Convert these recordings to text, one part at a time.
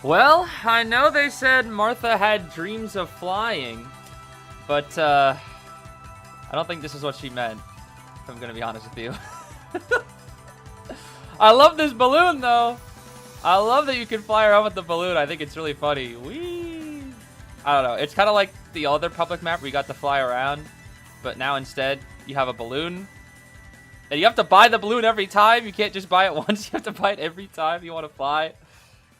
Well, I know they said Martha had dreams of flying, but I don't think this is what she meant, if I'm gonna be honest with you. I love this balloon though. I love that you can fly around with the balloon. I think it's really funny. Whee! I don't know. It's kind of like the other public map where you got to fly around, but now instead you have a balloon. And you have to buy the balloon every time. You can't just buy it once. You have to buy it every time you want to fly.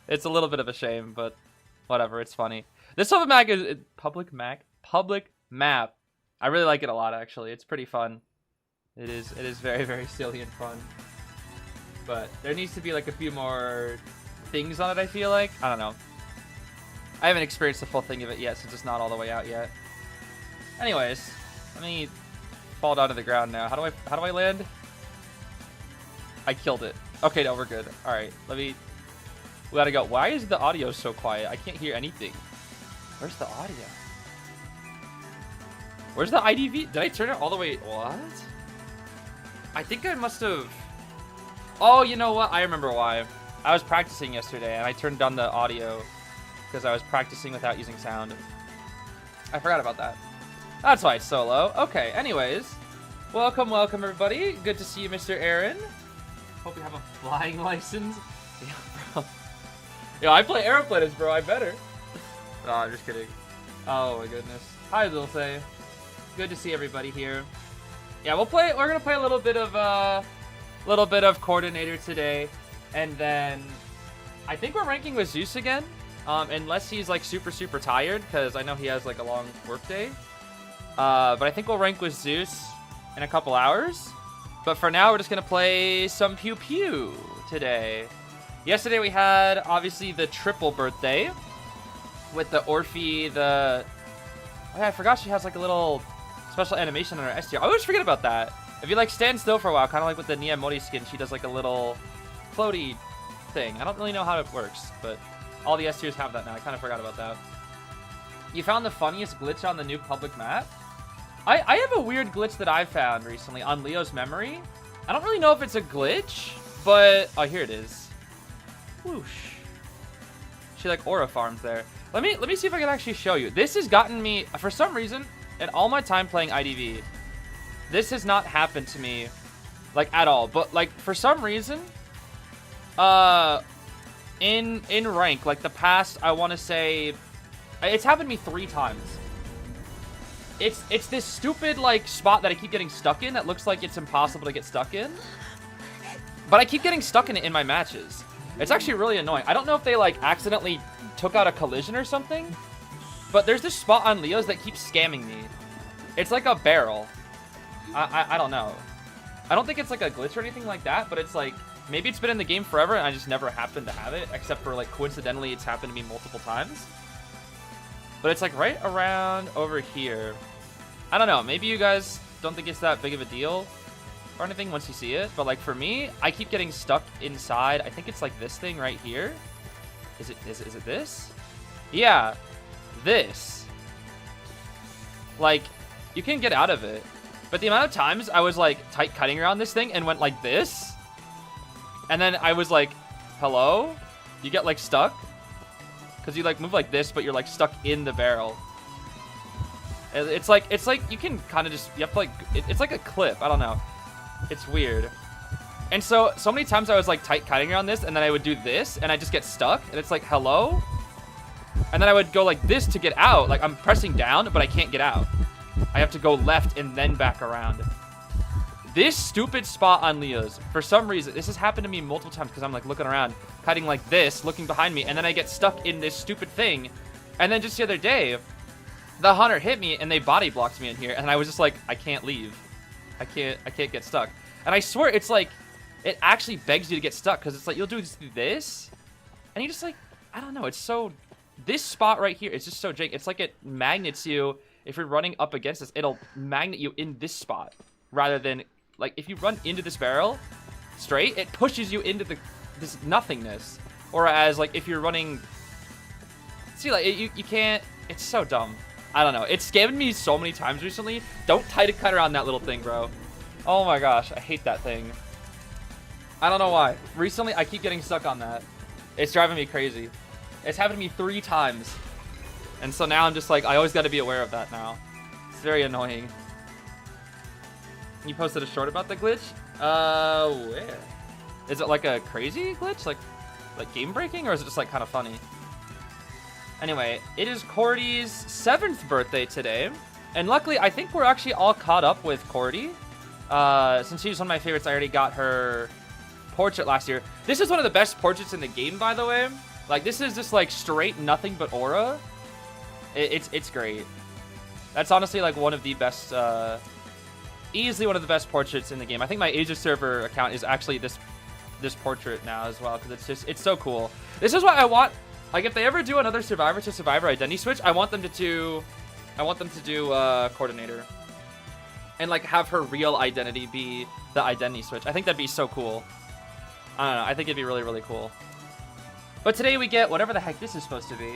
It's a little bit of a shame, but whatever. It's funny. This public map is public map. I really like it a lot, actually. It's pretty fun. It is very, very silly and fun. But there needs to be like a few more things on it, I feel like. I don't know. I haven't experienced the full thing of it yet, since it's not all the way out yet. Anyways, let me fall down to the ground now. How do I land? I killed it. Okay, no, we're good. All right, we gotta go. Why is the audio so quiet? I can't hear anything. Where's the audio? Where's the IDV? Did I turn it all the way? What? I think I must have. Oh, you know what? I remember why. I was practicing yesterday and I turned down the audio because I was practicing without using sound. I forgot about that. That's why it's so low. Okay, anyways. Welcome everybody. Good to see you, Mr. Aaron. Hope you have a flying license. Yeah, bro. Yo, I play airplanes, bro. I better. No, I'm just kidding. Oh my goodness. Hi, Dulce. Good to see everybody here. Yeah, we're gonna play a little bit of coordinator today, and then I think we're ranking with Zeus again, unless he's like super tired, because I know he has like a long work day. But I think we'll rank with Zeus in a couple hours. But for now, we're just gonna play some pew pew today. Yesterday we had obviously the triple birthday with the Orphe. Oh, yeah, I forgot she has like a little special animation on her S tier. I always forget about that. If you like stand still for a while, kind of like with the Nia Mori skin, she does like a little floaty thing. I don't really know how it works, but all the S tiers have that now. I kind of forgot about that. You found the funniest glitch on the new public map? I have a weird glitch that I found recently on Leo's memory. I don't really know if it's a glitch, but oh, here it is. Whoosh. She like aura farms there. Let me see if I can actually show you. This has gotten me, for some reason, in all my time playing IDV, this has not happened to me, like, at all. But, like, for some reason, in rank, like, the past, I want to say, it's happened to me 3 times. It's this stupid, like, spot that I keep getting stuck in that looks like it's impossible to get stuck in. But I keep getting stuck in it in my matches. It's actually really annoying. I don't know if they, like, accidentally took out a collision or something, but there's this spot on Leo's that keeps scamming me. It's like a barrel. I don't know. I don't think it's like a glitch or anything like that, but it's like, maybe it's been in the game forever and I just never happened to have it, except for like coincidentally it's happened to me multiple times. But it's like right around over here. I don't know, maybe you guys don't think it's that big of a deal or anything once you see it, but like for me, I keep getting stuck inside. I think it's like this thing right here. Is it this? Yeah, this. Like, you can get out of it. But the amount of times I was like tight cutting around this thing and went like this, and then I was like, hello? You get like stuck? Because you like move like this, but you're like stuck in the barrel. It's like you can kind of just, you have to like, it's like a clip. I don't know. It's weird. And so many times I was like tight cutting around this, and then I would do this, and I just get stuck, and it's like, hello? And then I would go like this to get out. Like I'm pressing down, but I can't get out. I have to go left and then back around. This stupid spot on Leo's, for some reason, this has happened to me multiple times because I'm like looking around, cutting like this, looking behind me, and then I get stuck in this stupid thing. And then just the other day, the hunter hit me and they body blocked me in here, and I was just like, I can't leave. I can't get stuck. And I swear it's like, it actually begs you to get stuck because it's like, you'll do this, and you just like, I don't know, it's so, this spot right here, it's just so jank. It's like it magnets you. If you're running up against this, it'll magnet you in this spot rather than, like, if you run into this barrel straight, it pushes you into this nothingness. Whereas, like, if you're running, see, like, you can't, it's so dumb. I don't know. It's scammed me so many times recently. Don't tight a cut around that little thing, bro. Oh my gosh, I hate that thing. I don't know why. Recently, I keep getting stuck on that. It's driving me crazy. It's happened to me 3 times. And so now I'm just like, I always got to be aware of that now. It's very annoying. You posted a short about the glitch? Where? Is it like a crazy glitch? Like game breaking? Or is it just like kind of funny? Anyway, it is Cordy's 7th birthday today. And luckily, I think we're actually all caught up with Cordy. Since she's one of my favorites, I already got her portrait last year. This is one of the best portraits in the game, by the way. Like, this is just like straight nothing but aura. It's great. That's honestly like one of the best, easily one of the best portraits in the game. I think my Asia server account is actually this portrait now as well, because it's so cool. This is what I want. Like, if they ever do another Survivor to Survivor identity switch, I want them to do Coordinator. And, like, have her real identity be the identity switch. I think that'd be so cool. I don't know. I think it'd be really, really cool. But today we get whatever the heck this is supposed to be.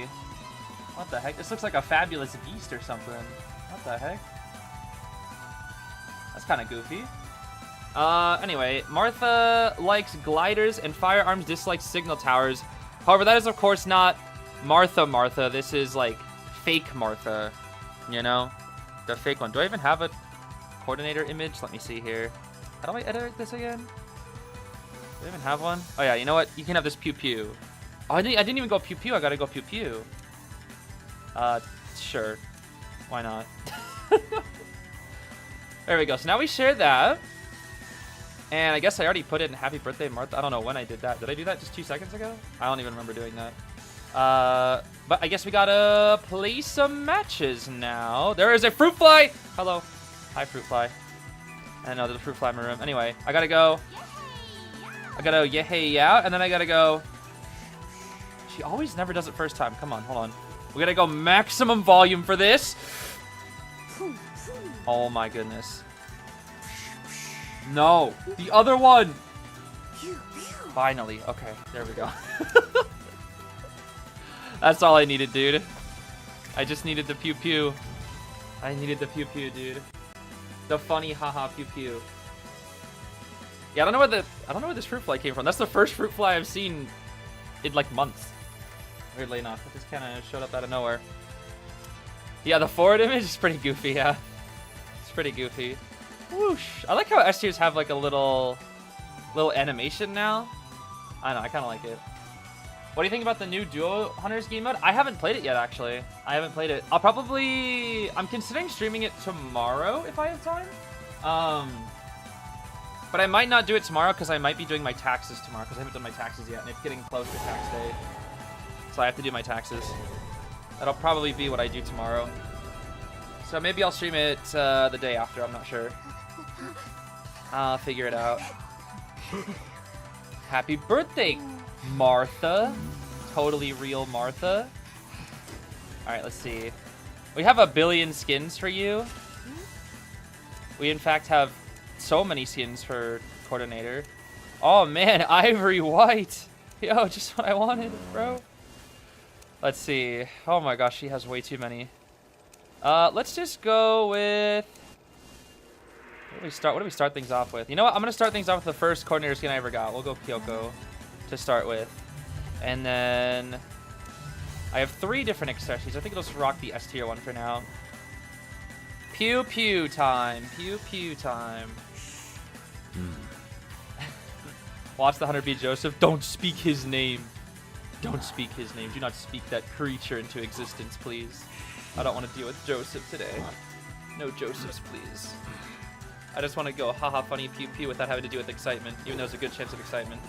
What the heck? This looks like a fabulous beast or something. What the heck? That's kind of goofy. Anyway, Martha likes gliders and firearms, dislikes signal towers. However, that is, of course, not Martha. This is, like, fake Martha, you know? The fake one. Do I even have a coordinator image? Let me see here. How do I edit this again? Do I even have one? Oh, yeah, you know what? You can have this pew pew. Oh, I didn't even go pew pew. I gotta go pew pew. Sure. Why not? There we go. So now we share that. And I guess I already put it in Happy Birthday, Martha. I don't know when I did that. Did I do that just 2 seconds ago? I don't even remember doing that. But I guess we gotta play some matches now. There is a fruit fly. Hello. Hi, fruit fly. I know there's a fruit fly in my room. Anyway, I gotta go. I gotta yay out, and then I gotta go. She always never does it first time. Come on, hold on. We gotta go maximum volume for this. Oh my goodness. No, the other one. Finally. Okay, there we go. That's all I needed, dude. I just needed the pew pew. I needed the pew pew, dude. The funny haha pew pew. Yeah, I don't know where this fruit fly came from. That's the first fruit fly I've seen in like months. Weirdly enough, it just kind of showed up out of nowhere. Yeah, the forward image is pretty goofy. Yeah, it's pretty goofy. Whoosh! I like how S tiers have like a little animation now. I don't know, I kind of like it. What do you think about the new Duo Hunters game mode? I haven't played it yet, actually. I haven't played it. I'm considering streaming it tomorrow if I have time. But I might not do it tomorrow because I might be doing my taxes tomorrow because I haven't done my taxes yet and it's getting close to tax day. So I have to do my taxes. That'll probably be what I do tomorrow. So maybe I'll stream it the day after, I'm not sure. I'll figure it out. Happy birthday, Martha. Totally real Martha. Alright, let's see. We have 1 billion skins for you. We in fact have so many skins for Coordinator. Oh man, Ivory White. Yo, just what I wanted, bro. Let's see. Oh my gosh, she has way too many. Let's just go with... What do we start things off with? You know what? I'm gonna start things off with the first Coordinator skin I ever got. We'll go Kyoko to start with. And then I have 3 different accessories. I think it'll just rock the S tier one for now. Pew pew time. Pew pew time. Watch the hunter be Joseph. Don't speak his name. Don't speak his name. Do not speak that creature into existence, please. I don't want to deal with Joseph today. No Josephs, please. I just want to go haha funny pew pew without having to deal with excitement, even though there's a good chance of excitement.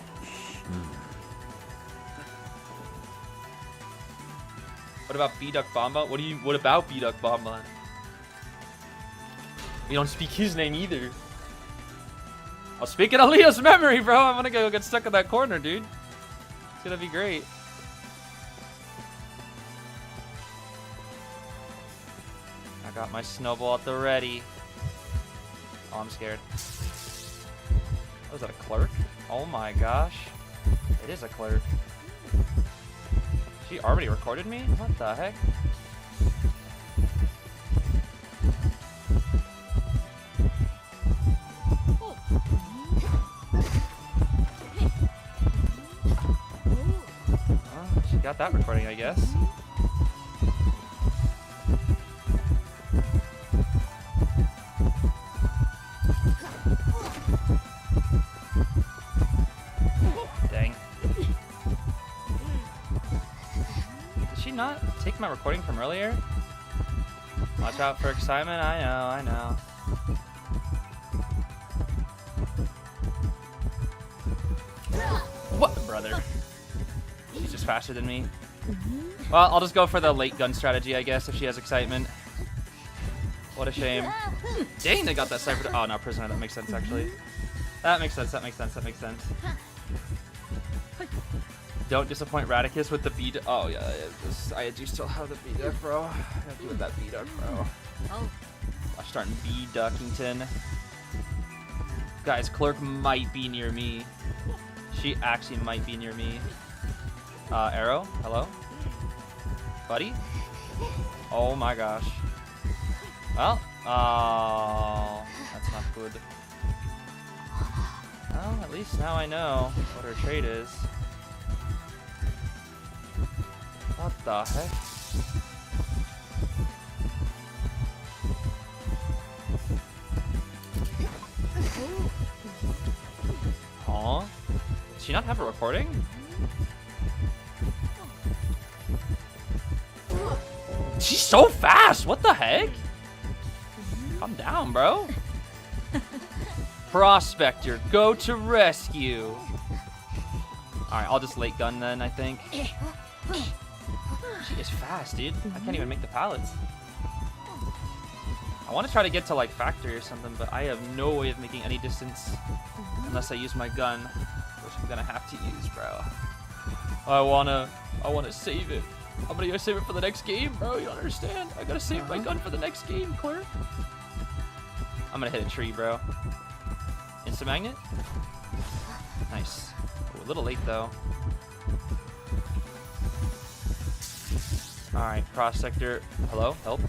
What about B-Duck Bomba? What about B-Duck Bomba? You don't speak his name either. Oh, speaking of Leo's memory, bro, I'm gonna go get stuck in that corner, dude. It's gonna be great. I got my snowball at the ready. Oh, I'm scared. Was that a clerk? Oh my gosh. It is a clerk. She already recorded me? What the heck? got that recording, I guess. Dang. Did she not take my recording from earlier? Watch out for excitement. I know. What, brother? She's just faster than me. Well, I'll just go for the late gun strategy, I guess, if she has excitement. What a shame. Dang, they got that cipher. Oh, no, prisoner. That makes sense, actually. That makes sense. Don't disappoint Radicus with the B. Oh, yeah. I do still have the B duck, bro. I have to do with that B duck, bro. I'm starting B Duckington. Guys, Clerk might be near me. She actually might be near me. Arrow, hello? Buddy? Oh my gosh. Well, oh, that's not good. Well, at least now I know what her trait is. What the heck? Huh? Does she not have a recording? She's so fast! What the heck? Calm down, bro. Prospector, go to rescue. Alright, I'll just late gun then, I think. She is fast, dude. I can't even make the pallets. I want to try to get to, like, factory or something, but I have no way of making any distance unless I use my gun, which I'm gonna have to use, bro. I wanna save it. I'm gonna save it for the next game, bro. You don't understand? I gotta save my gun for the next game, Clerk. I'm gonna hit a tree, bro. Instant magnet? Nice. Ooh, a little late, though. Alright, prospector. Hello? Help?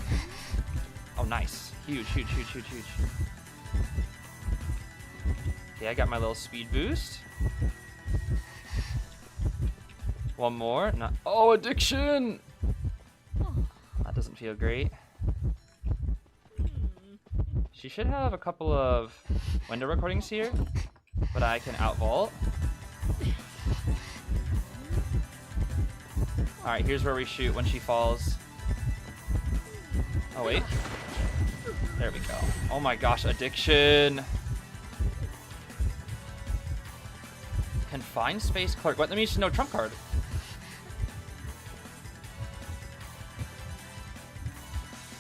Oh, nice. Huge. Okay, I got my little speed boost. One more. Oh, addiction! That doesn't feel great. She should have a couple of window recordings here, but I can outvault. Alright, here's where we shoot when she falls. Oh, wait. There we go. Oh my gosh, addiction! Confined space Clerk. What? That means no trump card.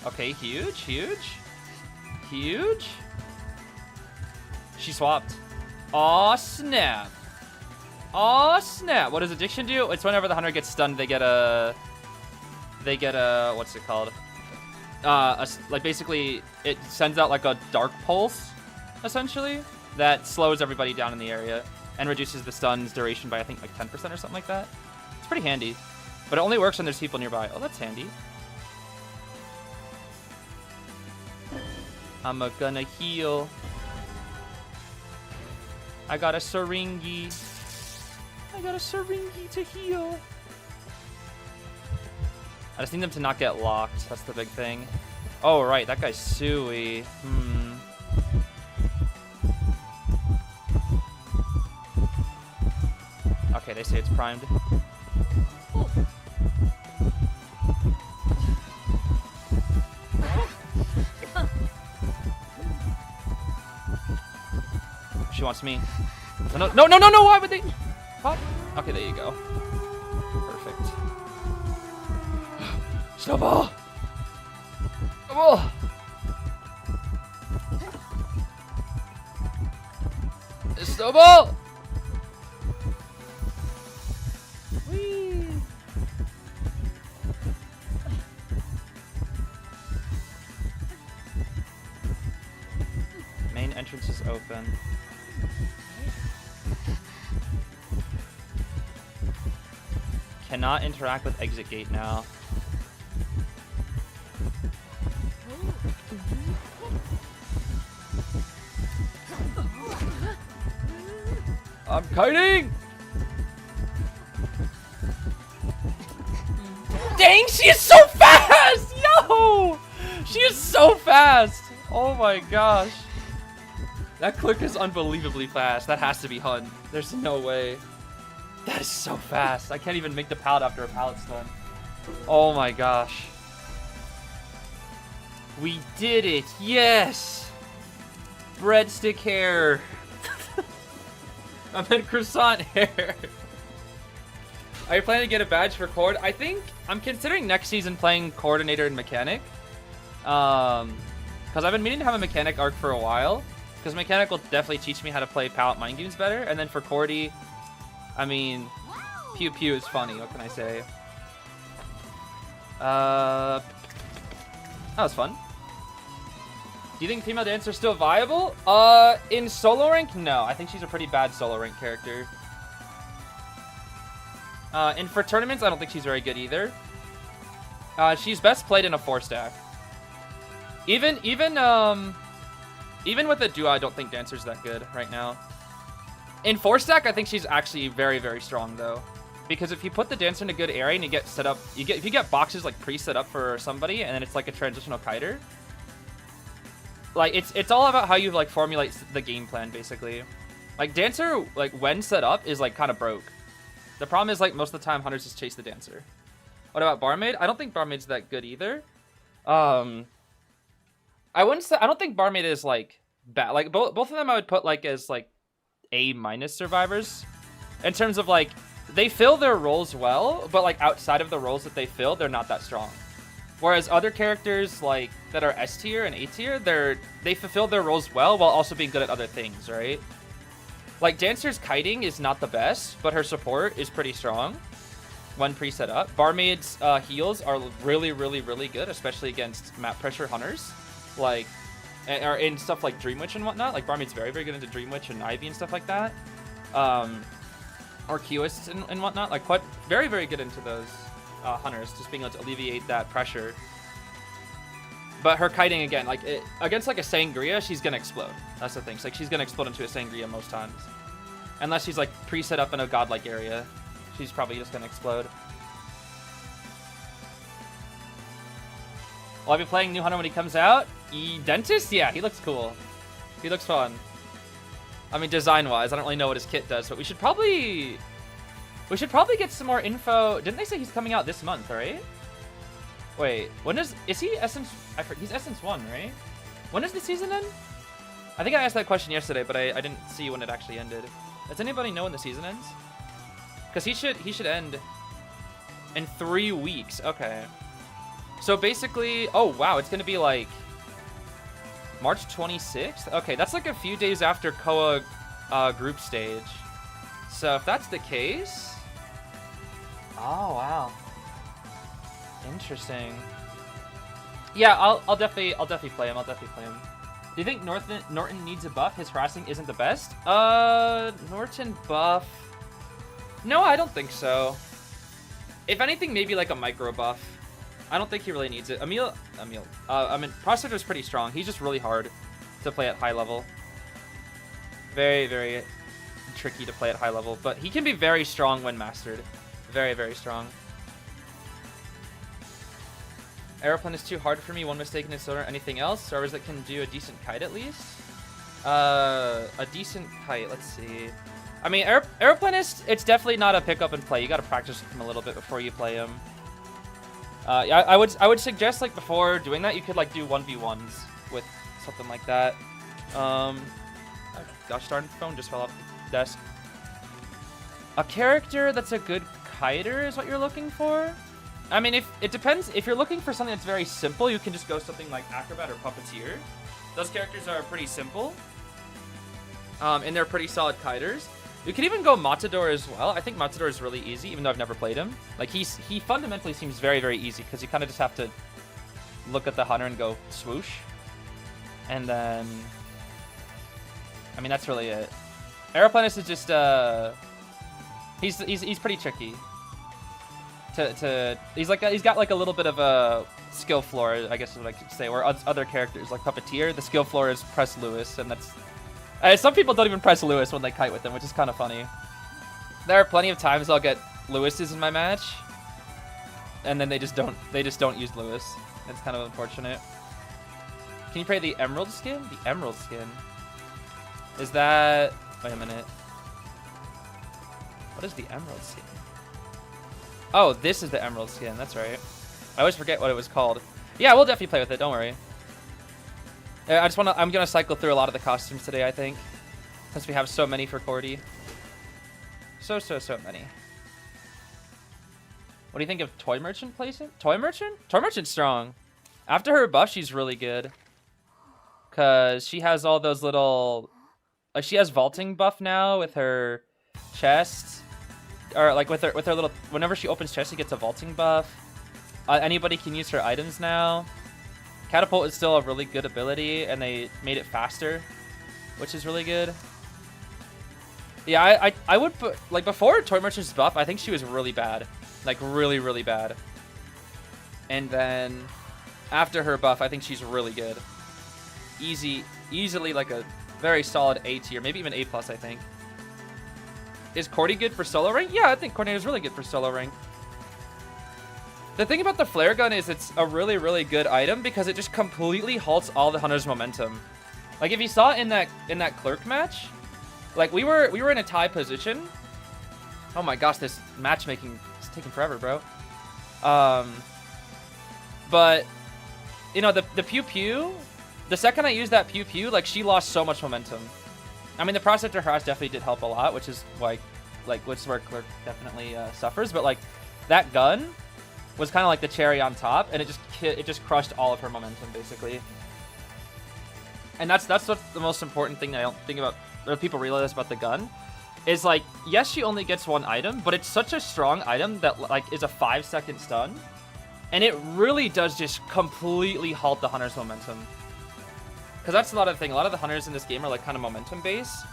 Okay, huge. She swapped. Aw, snap. What does addiction do? It's whenever the hunter gets stunned, they get a what's it called? Like basically it sends out like a dark pulse, essentially, that slows everybody down in the area and reduces the stun's duration by I think like 10% or something like that. It's pretty handy, but it only works when there's people nearby. Oh, that's handy. I'm gonna heal. I got a syringe. To heal. I just need them to not get locked. That's the big thing. Oh, right. That guy's Sui. Okay, they say it's primed. She wants me. No, why would they? Pop. Okay, there you go. Perfect. Snowball! Snowball! Snowball! Whee! Main entrance is open. Cannot interact with exit gate now. I'm kiting! dang, she is so fast! Yo! She is so fast! Oh my gosh. That click is unbelievably fast. That has to be Hun. There's no way. That is so fast. I can't even make the pallet after a pallet's done. Oh my gosh. We did it. Yes! Breadstick hair. I meant croissant hair. Are you planning to get a badge for Cord? I think I'm considering next season playing Coordinator and Mechanic. Because I've been meaning to have a Mechanic arc for a while. Because Mechanic will definitely teach me how to play pallet mind games better. And then for Cordy, I mean, Pew Pew is funny. What can I say? That was fun. Do you think female dancer is still viable? In solo rank, no. I think she's a pretty bad solo rank character. And for tournaments, I don't think she's very good either. She's best played in a 4-stack. Even with a duo, I don't think Dancer's that good right now. In 4-stack, I think she's actually very, very strong though. Because if you put the Dancer in a good area and you get set up, if you get boxes like pre-set up for somebody, and then it's like a transitional kiter. Like it's all about how you like formulate the game plan basically. Like Dancer, like when set up, is like kind of broke. The problem is like most of the time hunters just chase the Dancer. What about Barmaid? I don't think Barmaid's that good either. I wouldn't say, I don't think Barmaid is like bad. Like both of them I would put like as like A- survivors. In terms of like they fill their roles well, but like outside of the roles that they fill, they're not that strong. Whereas other characters like that are S tier and A tier, they fulfill their roles well while also being good at other things, right? Like Dancer's kiting is not the best, but her support is pretty strong when pre-set up. Barmaid's heals are really, really, really good, especially against map pressure hunters, like or in stuff like Dream Witch and whatnot. Like Barmaid's very, very good into Dream Witch and Ivy and stuff like that, or Qist and whatnot. Like quite very, very good into those hunters, just being able to alleviate that pressure. But her kiting again, like against like a Sangria, she's gonna explode. That's the thing. It's like she's gonna explode into a Sangria most times, unless she's like pre-set up in a godlike area. She's probably just gonna explode. Will I be playing New Hunter when he comes out? Dentist? Yeah, he looks cool. He looks fun. I mean, design-wise, I don't really know what his kit does, but we should probably get some more info. Didn't they say he's coming out this month, right? Wait, when is he Essence? He's Essence 1, right? When does the season end? I think I asked that question yesterday, but I didn't see when it actually ended. Does anybody know when the season ends? Because he should end in 3 weeks. Okay. So basically, oh wow, it's gonna be like March 26th. Okay, that's like a few days after Koa group stage. So if that's the case, oh wow, interesting. Yeah, I'll definitely play him. Do you think Norton needs a buff? His harassing isn't the best. Norton buff? No, I don't think so. If anything, maybe like a micro buff. I don't think he really needs it. I mean, Processor is pretty strong. He's just really hard to play at high level. Very, very tricky to play at high level, but he can be very strong when mastered. Very, very strong. Aeroplane is too hard for me. One mistake in his sonar. Anything else? Servers that can do a decent kite at least? A decent kite. Let's see. I mean, Aeroplanist, it's definitely not a pick up and play. You got to practice with him a little bit before you play him. Yeah, I would suggest like before doing that, you could like do 1v1s with something like that. Gosh darn, phone just fell off the desk. A character that's a good kiter is what you're looking for? I mean, if it depends. If you're looking for something that's very simple, you can just go something like Acrobat or Puppeteer. Those characters are pretty simple. And they're pretty solid kiters. You could even go Matador as well. I think Matador is really easy, even though I've never played him. Like, he fundamentally seems very, very easy, because you kind of just have to look at the hunter and go swoosh. And then... I mean, that's really it. Aeroplanist is just, He's pretty tricky. He's got like a little bit of a skill floor, I guess is what I could say, or other characters, like Puppeteer, the skill floor is press Lewis, and that's... some people don't even press Lewis when they kite with him, which is kind of funny. There are plenty of times I'll get Lewis's in my match. and then they just don't use Lewis. It's kind of unfortunate. Can you play the Emerald skin? The Emerald skin. Is that... Wait a minute. What is the Emerald skin? Oh, this is the Emerald skin. That's right. I always forget what it was called. Yeah, we'll definitely play with it. Don't worry. I'm gonna cycle through a lot of the costumes today, I think. Since we have so many for Cordy. So many. What do you think of Toy Merchant placement? Toy Merchant? Toy Merchant's strong. After her buff, she's really good. Because she has all those little... Like, she has vaulting buff now with her chest. Or, like, with her little... Whenever she opens chest, she gets a vaulting buff. Anybody can use her items now. Catapult is still a really good ability, and they made it faster, which is really good. Yeah, I would put... Like, before Toy Merchant's buff, I think she was really bad. Like, really, really bad. And then, after her buff, I think she's really good. Easily, like, a very solid A tier. Maybe even A+, I think. Is Cordy good for solo rank? Yeah, I think Cordy is really good for solo rank. The thing about the flare gun is it's a really, really good item because it just completely halts all the hunters' momentum. Like, if you saw in that clerk match, like, we were in a tie position. Oh my gosh, this matchmaking is taking forever, bro. But, you know, the pew, the second I used that pew, like, she lost so much momentum. I mean, the Protector Harass definitely did help a lot, which is why, which is where Clerk definitely suffers. But, like, that gun was kind of like the cherry on top, and it just crushed all of her momentum, basically. And that's what the most important thing that I don't think about, or people realize about the gun, is, like, yes, she only gets one item, but it's such a strong item that, like, is a 5-second stun. And it really does just completely halt the hunter's momentum. Because that's a lot of the thing. A lot of the hunters in this game are, like, kind of momentum-based.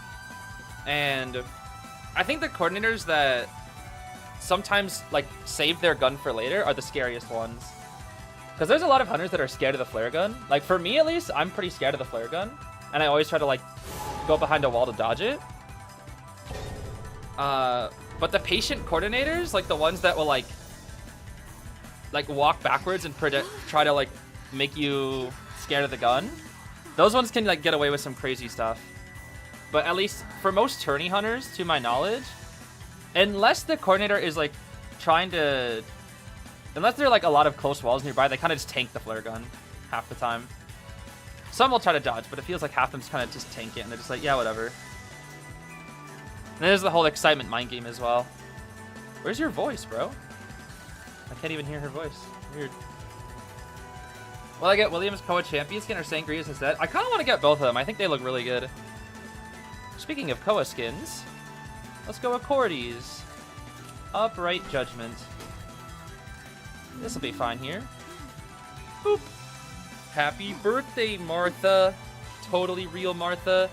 And I think the coordinators that sometimes, like, save their gun for later are the scariest ones. Because there's a lot of hunters that are scared of the flare gun. Like, for me, at least, I'm pretty scared of the flare gun. And I always try to, like, go behind a wall to dodge it. But the patient coordinators, like, the ones that will, like walk backwards and try to, like, make you scared of the gun, those ones can, like, get away with some crazy stuff. But at least for most tourney hunters, to my knowledge, unless the coordinator is, like, unless there are, like, a lot of close walls nearby, they kind of just tank the flare gun half the time. Some will try to dodge, but it feels like half of them just kind of just tank it, and they're just like, yeah, whatever. And there's the whole excitement mind game as well. Where's your voice, bro? I can't even hear her voice. Weird. Will I get Williams Koa Champion skin or Sangria's instead? I kind of want to get both of them. I think they look really good. Speaking of Koa skins, let's go with Cordy's. Upright Judgment. This will be fine here. Boop. Happy birthday, Martha. Totally real Martha.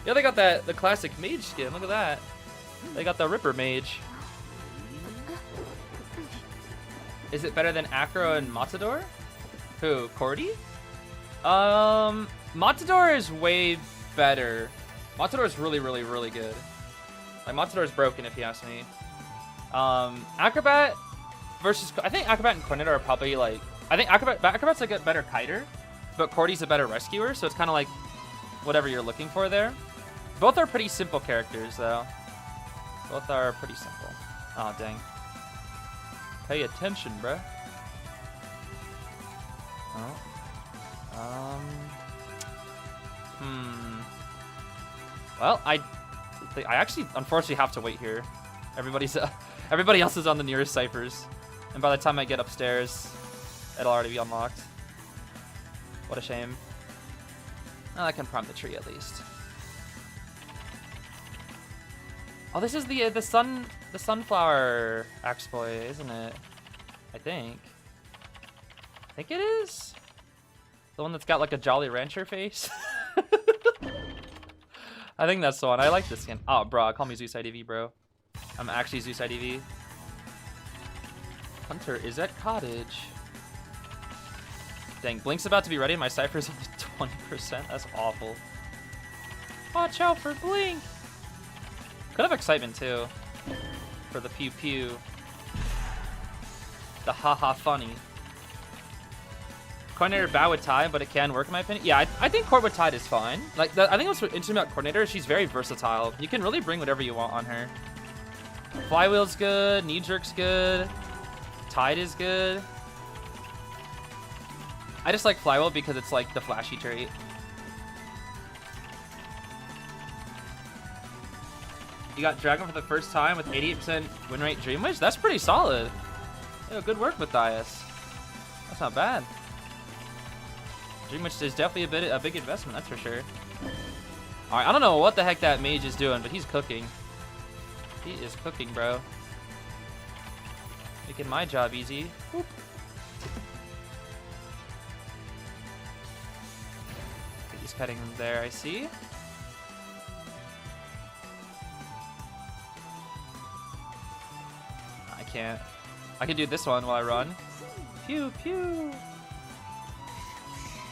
Yeah, they got the classic mage skin. Look at that. They got the Ripper Mage. Is it better than Acro and Matador? Who? Cordy? Matador is way better. Matador is really, really, really good. Like, Matador is broken, if you ask me. Acrobat versus... I think Acrobat and Coordinator are probably, like... I think Acrobat's like a better kiter, but Cordy's a better rescuer, so it's kind of like whatever you're looking for there. Both are pretty simple characters, though. Both are pretty simple. Oh, dang. Pay attention, bruh. Oh. Well, I actually, unfortunately, have to wait here. Everybody else is on the nearest ciphers, and by the time I get upstairs, it'll already be unlocked. What a shame. Well, I can prime the tree at least. Oh, this is the sunflower exploit, isn't it? I think it is. The one that's got like a Jolly Rancher face. I think that's the one. I like this skin. Oh, bro, call me Zeus IDV, bro. I'm actually Zeus IDV. Hunter is at cottage. Dang, Blink's about to be ready. My Cypher's only 20%. That's awful. Watch out for Blink. Could have excitement too. For the pew pew. The haha funny. Coordinator bad with Tide, but it can work in my opinion. Yeah, I think Court with Tide is fine. Like, I think what's interesting about Coordinator is she's very versatile. You can really bring whatever you want on her. Flywheel's good. Knee Jerk's good. Tide is good. I just like Flywheel because it's like the flashy trait. You got Dragon for the first time with 88% win rate Dream Wish? That's pretty solid. Yo, good work with Dias. That's not bad. Dream Wish is definitely a big investment, that's for sure. Alright, I don't know what the heck that mage is doing, but he's cooking. He is cooking, bro. Making my job easy. Whoop. He's cutting him there, I see. I can't. I can do this one while I run. Pew, pew.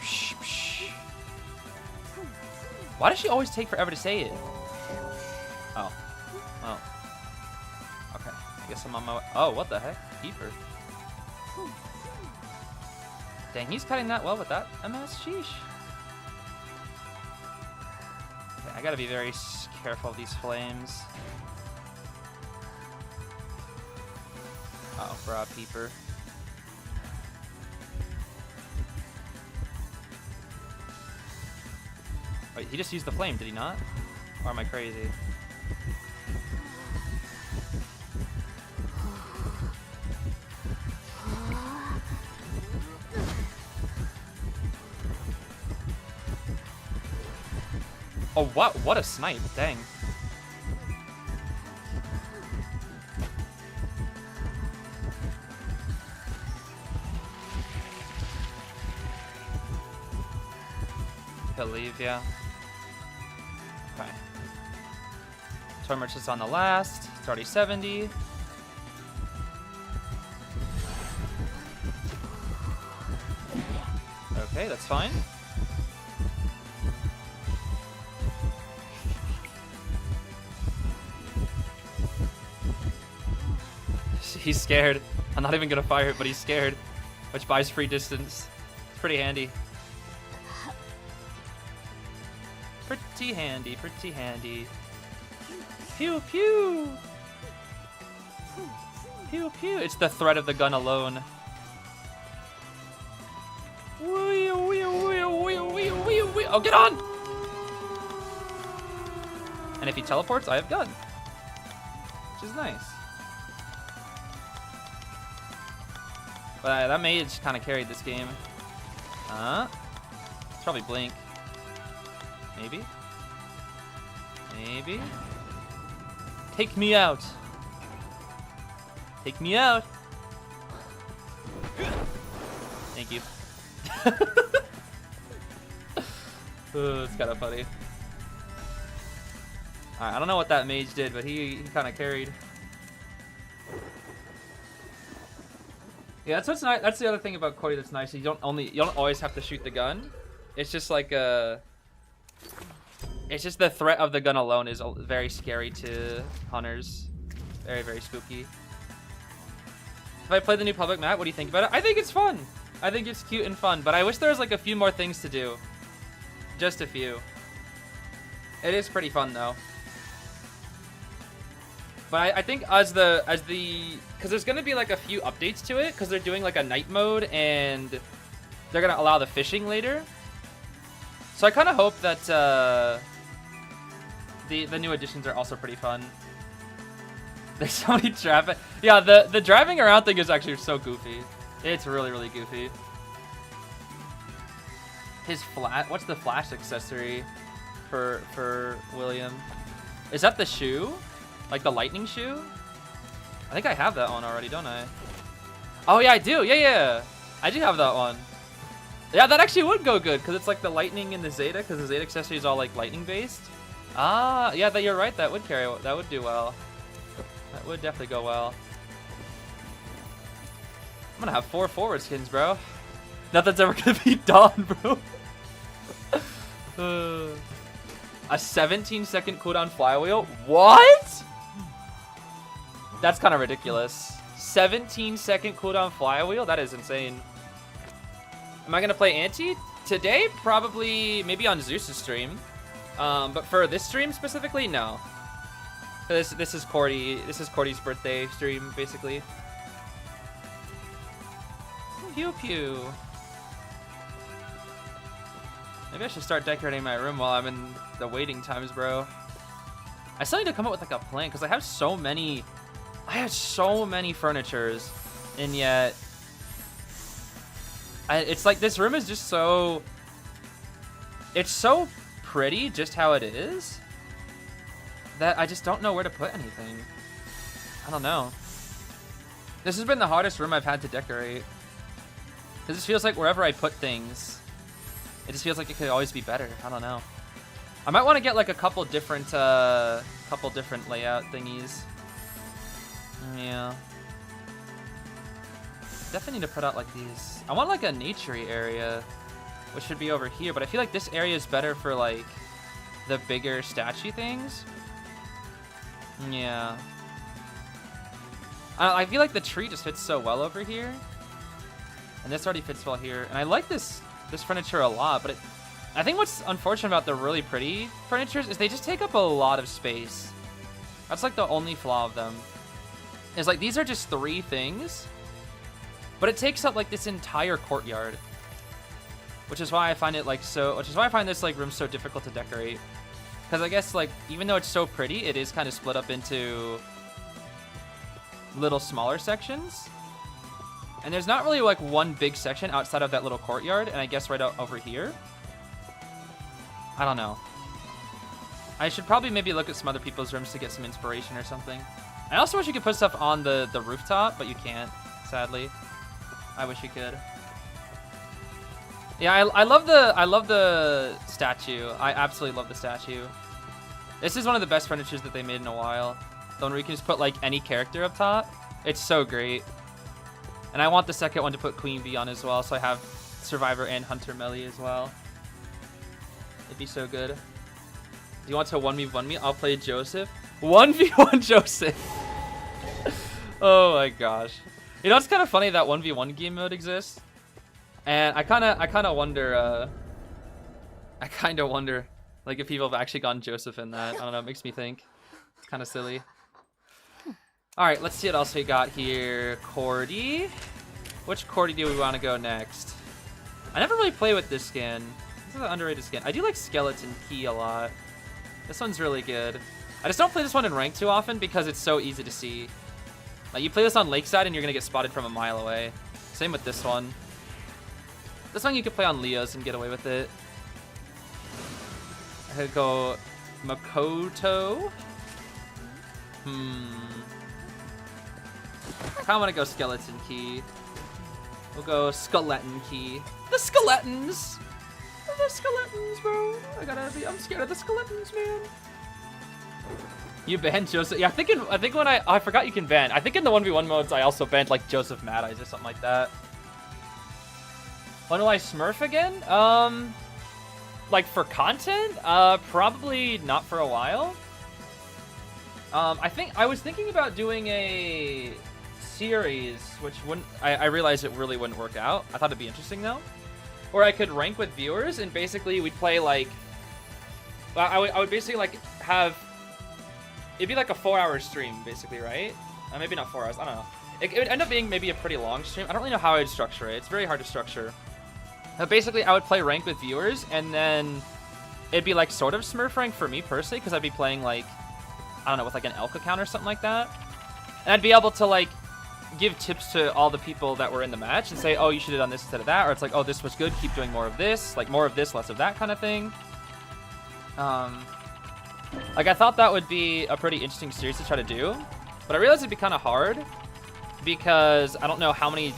Psh, psh. Why does she always take forever to say it? Oh. Oh. Okay. I guess I'm on my way. Oh, what the heck? Keeper. Dang, he's cutting that well with that MS. Sheesh. Okay, I gotta be very careful of these flames. Uh oh, bra peeper. Wait, he just used the flame, did he not? Or am I crazy? Oh, what? What a snipe. Dang. Believe, yeah. Okay. Toy Merchant's on the last. It's already 70. Okay, that's fine. He's scared. I'm not even gonna fire it, but he's scared. Which buys free distance. It's pretty handy. Pretty handy, pretty handy. Pew, pew! Pew, pew. It's the threat of the gun alone. Oh, get on! And if he teleports, I have gun. Which is nice. But that mage kind of carried this game. It's probably Blink. Maybe? Maybe? Take me out! Take me out! Thank you. Ooh, it's kind of funny. Alright, I don't know what that mage did, but he kind of carried. Yeah, that's what's nice. That's the other thing about Cody that's nice. You don't always have to shoot the gun. It's just like it's just the threat of the gun alone is very scary to hunters. Very, very spooky. If I play the new public map, what do you think about it? I think it's fun. I think it's cute and fun, but I wish there was like a few more things to do. Just a few. It is pretty fun though. But I think because there's gonna be like a few updates to it, because they're doing like a night mode and they're gonna allow the fishing later. So I kind of hope that the new additions are also pretty fun. There's so many traffic. Yeah, the driving around thing is actually so goofy. It's really, really goofy. What's the flash accessory for William? Is that the shoe? Like the lightning shoe? I think I have that one already, don't I? Oh yeah, I do. Yeah. I do have that one. Yeah, that actually would go good because it's like the lightning and the Zeta, because the Zeta accessory is all like lightning based. Ah, yeah, you're right. That would carry. That would do well. That would definitely go well. I'm gonna have 4 forward skins, bro. Nothing's ever gonna be done, bro. A 17-second cooldown flywheel? What? That's kind of ridiculous. 17-second cooldown flywheel? That is insane. Am I going to play Anti? Today? Probably, maybe on Zeus's stream. But for this stream specifically, no. This is Cordy's birthday stream, basically. Pew pew. Maybe I should start decorating my room while I'm in the waiting times, bro. I still need to come up with like a plan because I have so many furnitures, and yet it's like this room is just so, it's so pretty just how it is that I just don't know where to put anything. I don't know. This has been the hardest room I've had to decorate. Because this feels like wherever I put things, it just feels like it could always be better. I don't know. I might want to get like a couple different layout thingies. Yeah. Definitely need to put out like these. I want like a naturey area, which should be over here. But I feel like this area is better for like the bigger statue things. Yeah. I feel like the tree just fits so well over here. And this already fits well here. And I like this furniture a lot, but I think what's unfortunate about the really pretty furnitures is they just take up a lot of space. That's like the only flaw of them. Is like these are just 3 things, but it takes up like this entire courtyard. Which is why I find it like so, which is why I find this like room so difficult to decorate. Because I guess like even though it's so pretty, it is kind of split up into little smaller sections. And there's not really like one big section outside of that little courtyard, and I guess right over here. I don't know. I should probably maybe look at some other people's rooms to get some inspiration or something. I also wish you could put stuff on the rooftop, but you can't, sadly. I wish you could. Yeah, I love the statue. I absolutely love the statue. This is one of the best furnitures that they made in a while. The one where you can just put like any character up top. It's so great. And I want the second one to put Queen Bee on as well, so I have Survivor and Hunter Melee as well. It'd be so good. Do you want to 1v1 me? I'll play Joseph. 1v1 Joseph. Oh my gosh. You know, it's kind of funny that 1v1 game mode exists. And I kind of wonder like if people have actually gone Joseph in that. I don't know, it makes me think. It's kind of silly. All right, let's see what else we got here. Cordy. Which Cordy do we want to go next? I never really play with this skin. This is an underrated skin. I do like Skeleton Key a lot. This one's really good. I just don't play this one in rank too often because it's so easy to see. Like, you play this on Lakeside and you're going to get spotted from a mile away. Same with this one. This one you could play on Leos and get away with it. I could go Makoto. I kind of want to go Skeleton Key. We'll go Skeleton Key. The Skeletons! The Skeletons, bro. I'm scared of the Skeletons, man. You banned Joseph. Yeah, I think when I forgot you can ban. I think in the 1v1 modes I also banned like Joseph Mad Eyes or something like that. When will I Smurf again? Like for content? Probably not for a while. I was thinking about doing a series, which wouldn't, I realized it really wouldn't work out. I thought it'd be interesting though. Or I could rank with viewers and basically we'd play like, I would basically like have, it'd be like a 4-hour stream basically, right? Maybe not 4 hours, I don't know. It would end up being maybe a pretty long stream. I don't really know how I'd structure it. It's very hard to structure. But basically I would play rank with viewers and then it'd be like sort of Smurf rank for me personally because I'd be playing like, I don't know, with like an elk account or something like that. And I'd be able to like give tips to all the people that were in the match and say, oh, you should have done this instead of that. Or it's like, oh, this was good, keep doing more of this. Like more of this, less of that kind of thing. Like I thought that would be a pretty interesting series to try to do. But I realized it'd be kind of hard because I don't know how many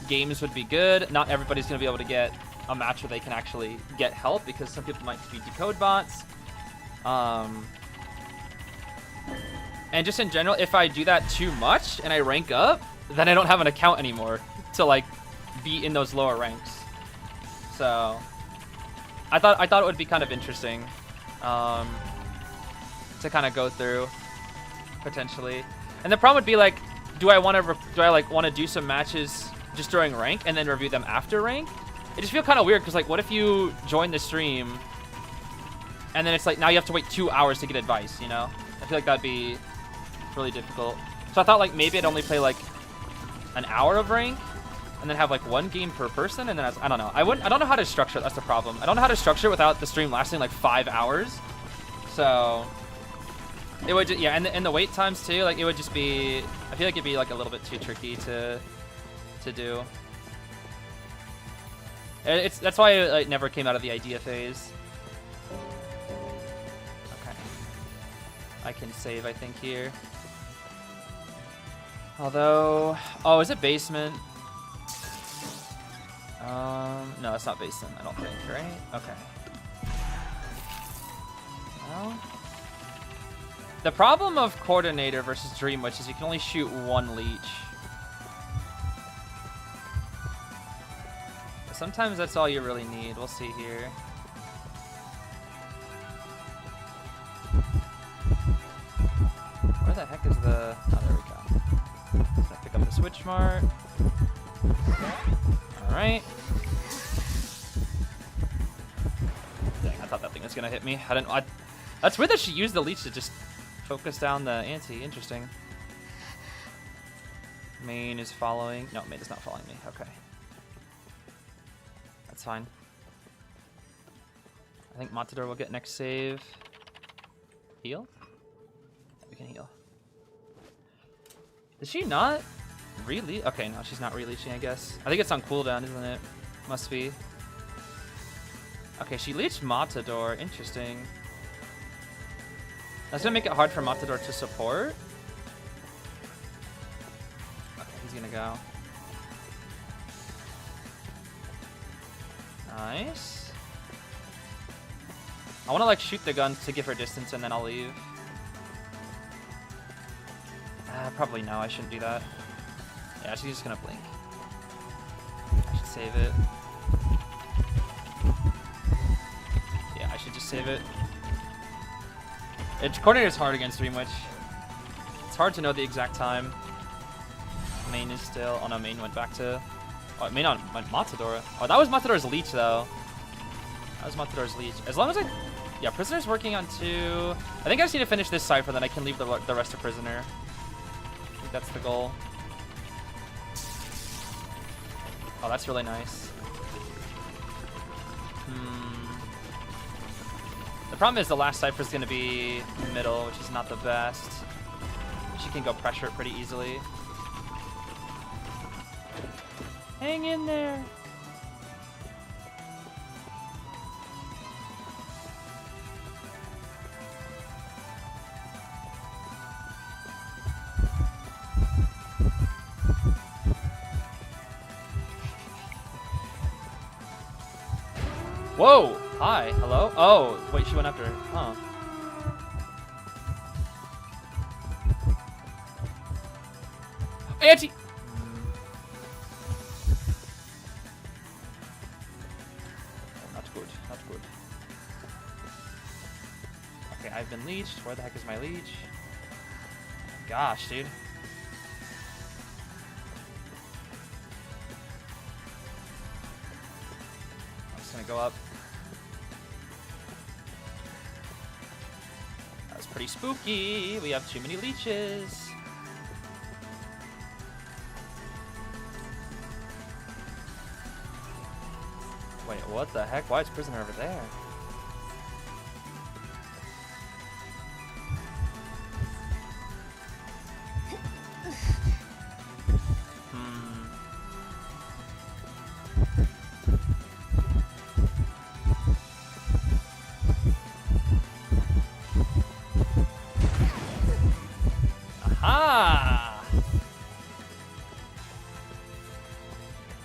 games would be good. Not everybody's going to be able to get a match where they can actually get help because some people might be decode bots. And just in general, if I do that too much and I rank up, then I don't have an account anymore to like be in those lower ranks. So I thought it would be kind of interesting to kind of go through potentially. And the problem would be like do I want to do some matches just during rank and then review them after rank? It just feels kind of weird because like, what if you join the stream and then it's like now you have to wait 2 hours to get advice, you know? I feel like that'd be really difficult. So I thought like maybe I'd only play like an hour of rank and then have like 1 game per person, and then I don't know. I don't know how to structure it. That's the problem. I don't know how to structure it without the stream lasting like 5 hours. So it would yeah, and the wait times too. Like it would just be. I feel like it'd be like a little bit too tricky to do. That's why it never came out of the idea phase. Okay, I can save I think here. Although, oh, is it basement? No, it's not basement, I don't think, right? Okay. Well, the problem of Coordinator versus Dream Witch is you can only shoot 1 leech. But sometimes that's all you really need. We'll see here. Where the heck is the... Oh, there we go. Just gonna pick up the switch mart. Alright. Dang, I thought that thing was gonna hit me. That's weird that she used the leech to just focus down the ante. Interesting. Main is following. No, main is not following me. Okay. That's fine. I think Matador will get next save. Heal? We can heal. Is she not release? Okay, no, she's not releasing, I guess. I think it's on cooldown, isn't it? Must be. Okay, she leached Matador. Interesting. That's gonna make it hard for Matador to support. Okay, he's gonna go. Nice. I wanna like shoot the gun to give her distance and then I'll leave. Probably no, I shouldn't do that. Yeah, she's just gonna blink. I should save it. Yeah, I should just save it. Coordinator is hard against Dream Witch. It's hard to know the exact time. Main is still... Oh no, main went back to... Oh, main went Matador. Oh, that was Matador's leech though. That was Matador's leech. As long as I... Yeah, Prisoner's working on 2. I think I just need to finish this cipher, then I can leave the rest of Prisoner. I think that's the goal. Oh, that's really nice. The problem is the last cipher is going to be middle, which is not the best. She can go pressure it pretty easily. Hang in there. Whoa! Hi, hello? Oh, wait, she went after her. Huh. Auntie! Oh, not good, not good. Okay, I've been leeched. Where the heck is my leech? Gosh, dude. I'm just gonna go up. Pretty spooky. We have too many leeches. Wait, what the heck? Why is Prisoner over there?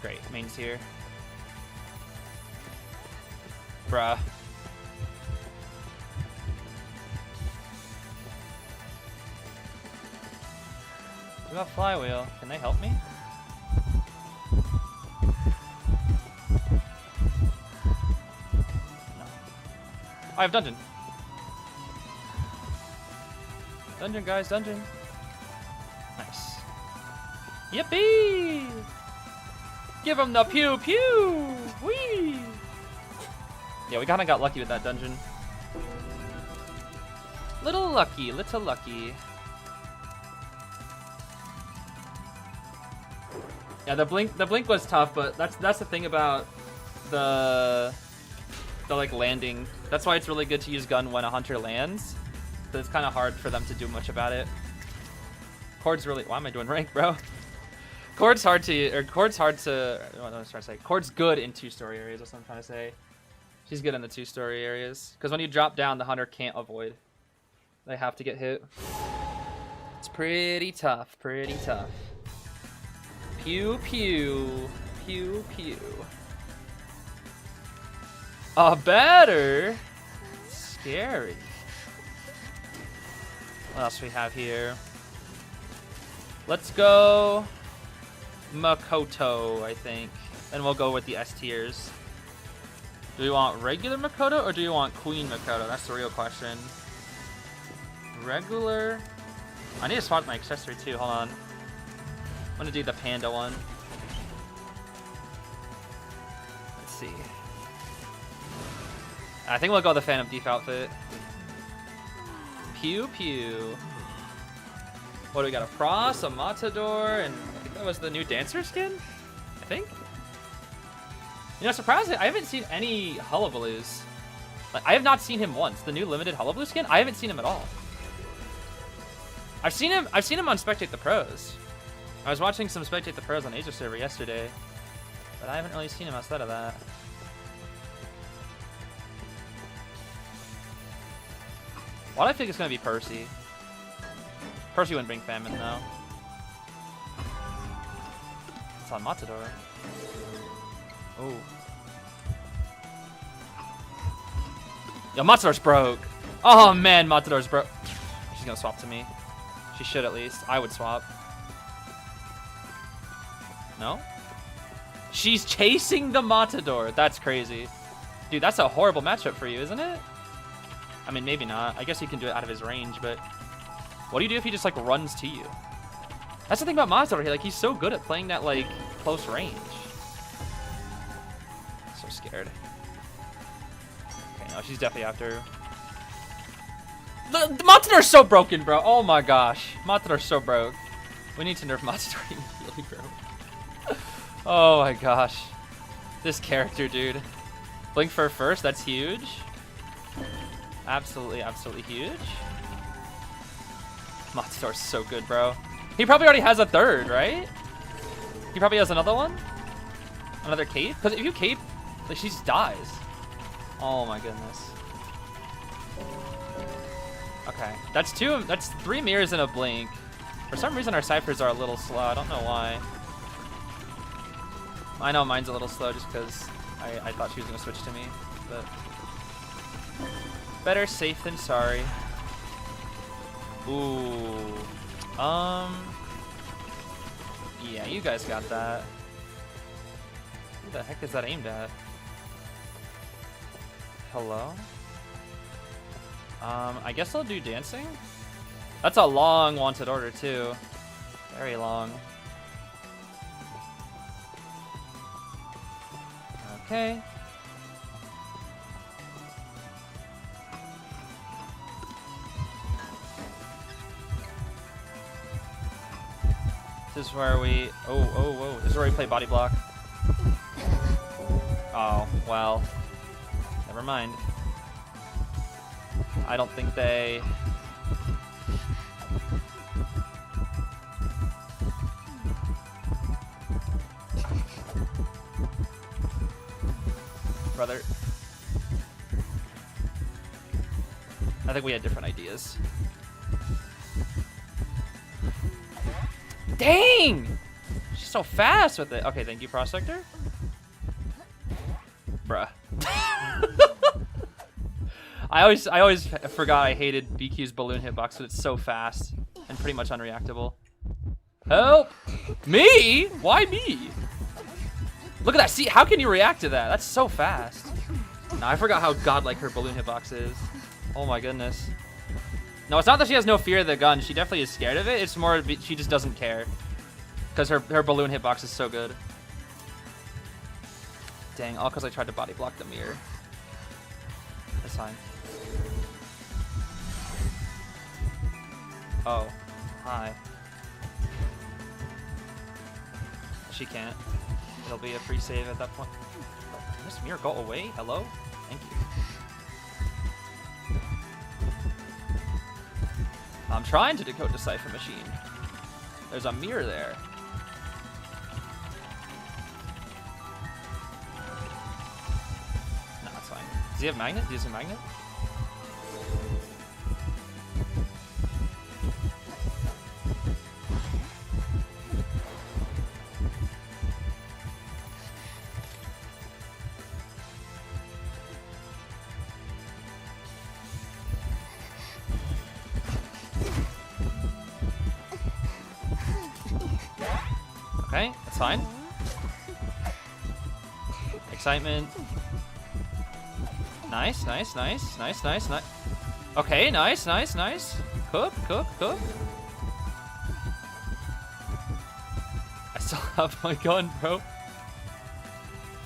Great, main's here. Bruh. We got flywheel. Can they help me? No. I have dungeon. Dungeon, guys, dungeon. Nice. Yippee! Give him the pew pew! Whee! Yeah, we kind of got lucky with that dungeon. Little lucky, little lucky. Yeah, the blink was tough, but that's the thing about the like landing. That's why it's really good to use gun when a hunter lands. So it's kind of hard for them to do much about it. Chord's really. Why am I doing rank, bro? Chord's hard to. What am I trying to say? Chord's good in 2-story areas. That's what I'm trying to say. She's good in the 2-story areas because when you drop down, the hunter can't avoid. They have to get hit. It's pretty tough. Pretty tough. Pew pew. Pew pew. Better. Scary. What else we have here? Let's go Makoto, I think. And we'll go with the S tiers. Do we want regular Makoto or do you want Queen Makoto? That's the real question. Regular. I need to swap my accessory too. Hold on. I'm gonna do the panda one. Let's see. I think we'll go with the Phantom Thief outfit. Pew pew. What do we got? A Frost, a Matador, and I think that was the new Dancer skin? I think? You know, surprisingly, I haven't seen any Hullabaloos. Like, I have not seen him once. The new limited Hullabaloo skin, I haven't seen him at all. I've seen him on Spectate the Pros. I was watching some Spectate the Pros on Asia server yesterday, but I haven't really seen him outside of that. Why do I think it's gonna be Percy? Percy wouldn't bring famine though. It's on Matador. Oh. Yo, Matador's broke. Oh man, Matador's broke. She's gonna swap to me. She should at least. I would swap. No? She's chasing the Matador. That's crazy. Dude, that's a horrible matchup for you, isn't it? I mean, maybe not. I guess you can do it out of his range, but what do you do if he just, like, runs to you? That's the thing about Matador here. Like, he's so good at playing that, like, close range. So scared. Okay, no, she's definitely after. The Matador's so broken, bro. Oh my gosh. Matador's so broke. We need to nerf Matador immediately, bro. Oh my gosh. This character, dude. Blink for first, that's huge. Absolutely, absolutely huge. Matador's so good, bro. He probably already has a third, right? He probably has another one? Another cape? Because if you cape, like, she just dies. Oh my goodness. Okay, that's 3 mirrors and a blink. For some reason our ciphers are a little slow. I don't know why. I know mine's a little slow just because I thought she was gonna switch to me, but better safe than sorry. Ooh. Yeah, you guys got that. Who the heck is that aimed at? Hello? I guess I'll do dancing. That's a long wanted order too. Very long. Okay. This is where we... Oh. This is where we play body block. Oh, well. Never mind. I don't think they... Brother. I think we had different ideas. Dang! She's so fast with it. Okay, thank you, Prospector. Bruh. I always forgot I hated BQ's balloon hitbox because it's so fast and pretty much unreactable. Help! Me? Why me? Look at that. See, how can you react to that? That's so fast. No, I forgot how godlike her balloon hitbox is. Oh my goodness. No, it's not that she has no fear of the gun. She definitely is scared of it. It's more she just doesn't care. Because her balloon hitbox is so good. Dang, all because I tried to body block the mirror. That's fine. Oh, hi. She can't. It'll be a free save at that point. Oh, can this mirror go away? Hello? Thank you. I'm trying to decode the Cypher machine. There's a mirror there. No, it's fine. Does he have magnet? Does he have magnet? Okay, that's fine. Excitement. Nice, nice, nice, nice, nice, nice. Okay, nice, nice, nice. Cook, cook, cook. I still have my gun, bro.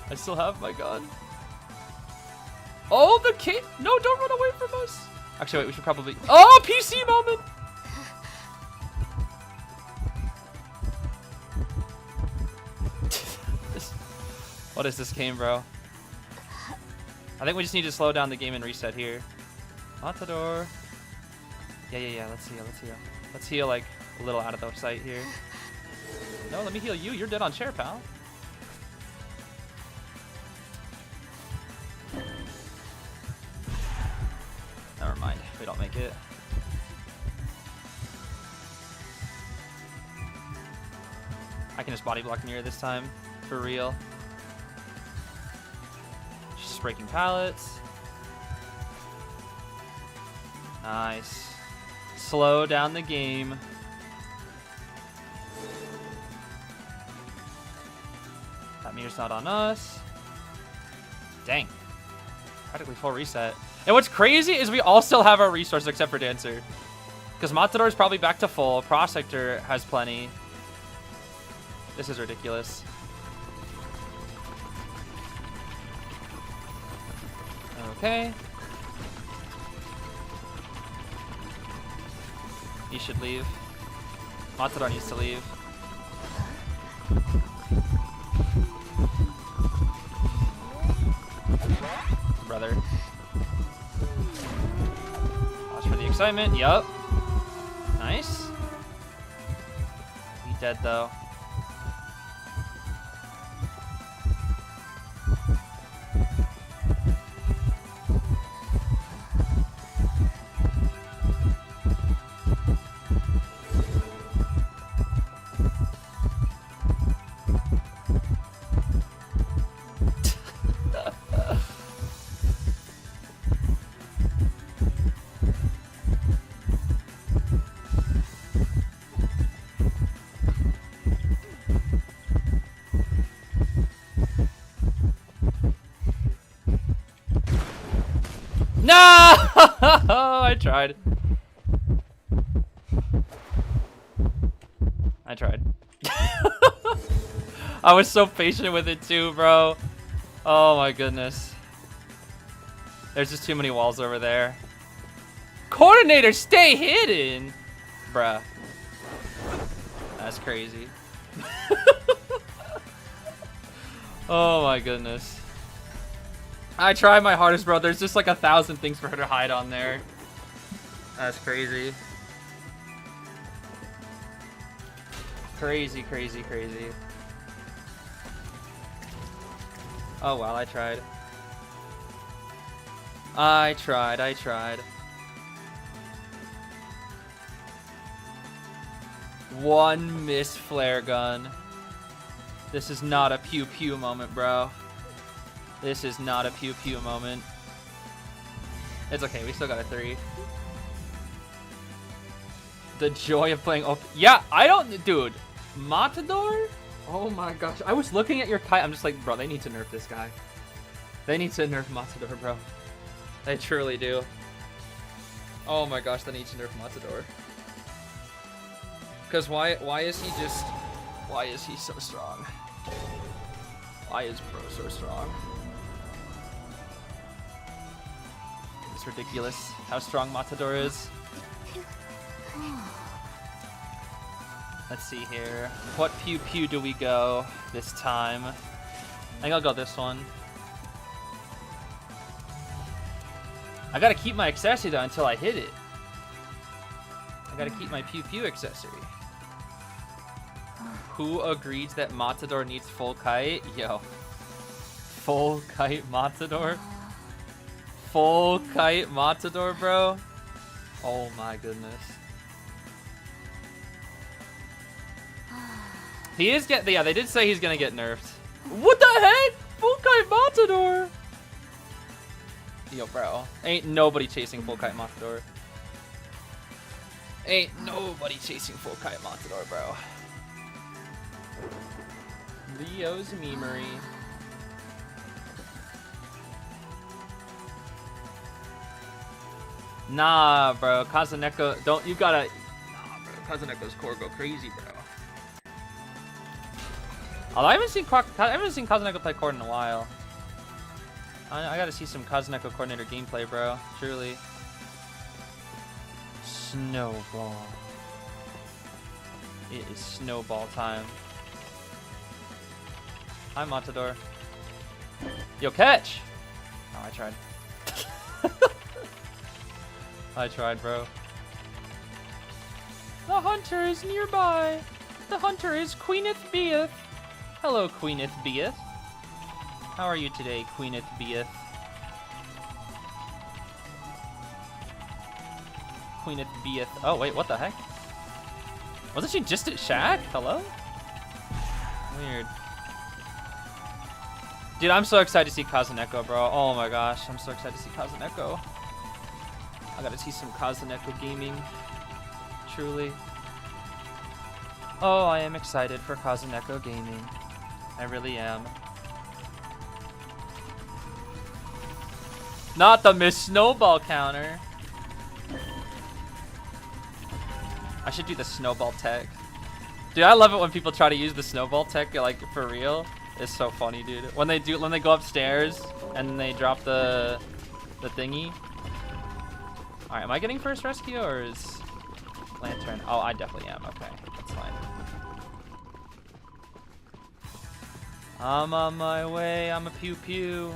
I still have my gun. Oh, the kid. No, don't run away from us. Actually, wait, we should probably. Oh, PC moment. What is this game, bro? I think we just need to slow down the game and reset here. Matador. Yeah. Let's heal. Let's heal. Let's heal like a little out of the sight here. No, let me heal you. You're dead on chair, pal. Never mind. We don't make it. I can just body block mirror this time. For real. Just breaking pallets. Nice. Slow down the game. That mirror's not on us. Dang. Practically full reset. And what's crazy is we all still have our resources except for Dancer. Because Matador is probably back to full. Prospector has plenty. This is ridiculous. Okay. He should leave. Matador needs to leave. Brother. Watch for the excitement. Yup. Nice. He dead though. No! I tried. I was so patient with it too, bro. Oh my goodness. There's just too many walls over there. Coordinator, stay hidden! Bruh. That's crazy. Oh my goodness. I tried my hardest, bro. There's just like 1,000 things for her to hide on there. That's crazy. Crazy, crazy, crazy. Oh, wow, I tried. I tried. One missed flare gun. This is not a pew pew moment, bro. This is not a pew pew moment. It's okay, we still got a 3. The joy of playing yeah, I don't, dude. Matador? Oh my gosh. I was looking at your kite. I'm just like, bro, they need to nerf this guy. They need to nerf Matador, bro. They truly do. Oh my gosh, they need to nerf Matador. Because why is he just... Why is he so strong? Why is bro so strong? It's ridiculous how strong Matador is. Let's see here. What pew pew do we go this time? I think I'll go this one. I gotta keep my accessory though until I hit it. I gotta keep my pew pew accessory. Who agreed that Matador needs full kite? Yo. Full kite Matador? Full kite Matador, bro? Oh my goodness. He is yeah, they did say he's gonna get nerfed. What the heck? Full kite Matador? Yo, bro. Ain't nobody chasing full kite Matador. Ain't nobody chasing full kite Matador, bro. Leo's memery. Nah, bro. Kazuneko, don't you gotta. Nah, bro. Kazuneko's core go crazy, bro. Although I haven't seen Kazuneko play core in a while. I gotta see some Kazuneko coordinator gameplay, bro. Truly. Snowball. It is snowball time. Hi, Matador. Yo, catch! Oh, I tried. I tried, bro. The hunter is nearby. The hunter is Queeneth Beeth. Hello, Queeneth Beeth. How are you today, Queeneth Beeth? Queeneth Beeth. Oh, wait, what the heck? Wasn't she just at Shack? Hello? Weird. Dude, I'm so excited to see Kazuneko, bro. Oh my gosh, I'm so excited to see Kazuneko. I gotta see some Kazuneko gaming. Truly. Oh, I am excited for Kazuneko gaming. I really am. Not the Miss Snowball counter. I should do the snowball tech. Dude, I love it when people try to use the snowball tech, like, for real. It's so funny, dude. When they go upstairs and they drop the thingy. All right, am I getting first rescue or is Lantern? Oh, I definitely am. Okay, that's fine. I'm on my way. I'm a pew pew.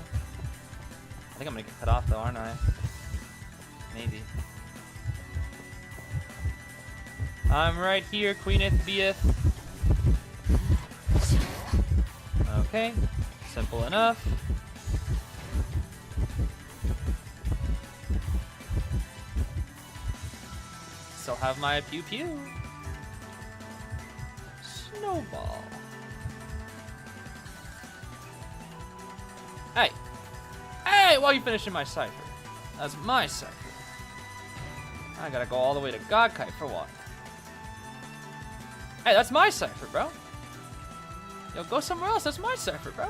I think I'm gonna get cut off though, aren't I? Maybe. I'm right here, Queeneth Beeth. Okay, simple enough. Still have my pew pew. Snowball. Hey! Hey, why are you finishing my cipher? That's my cipher. I gotta go all the way to Godkite for what? Hey, that's my cipher, bro. Yo, go somewhere else. That's my cipher, bro.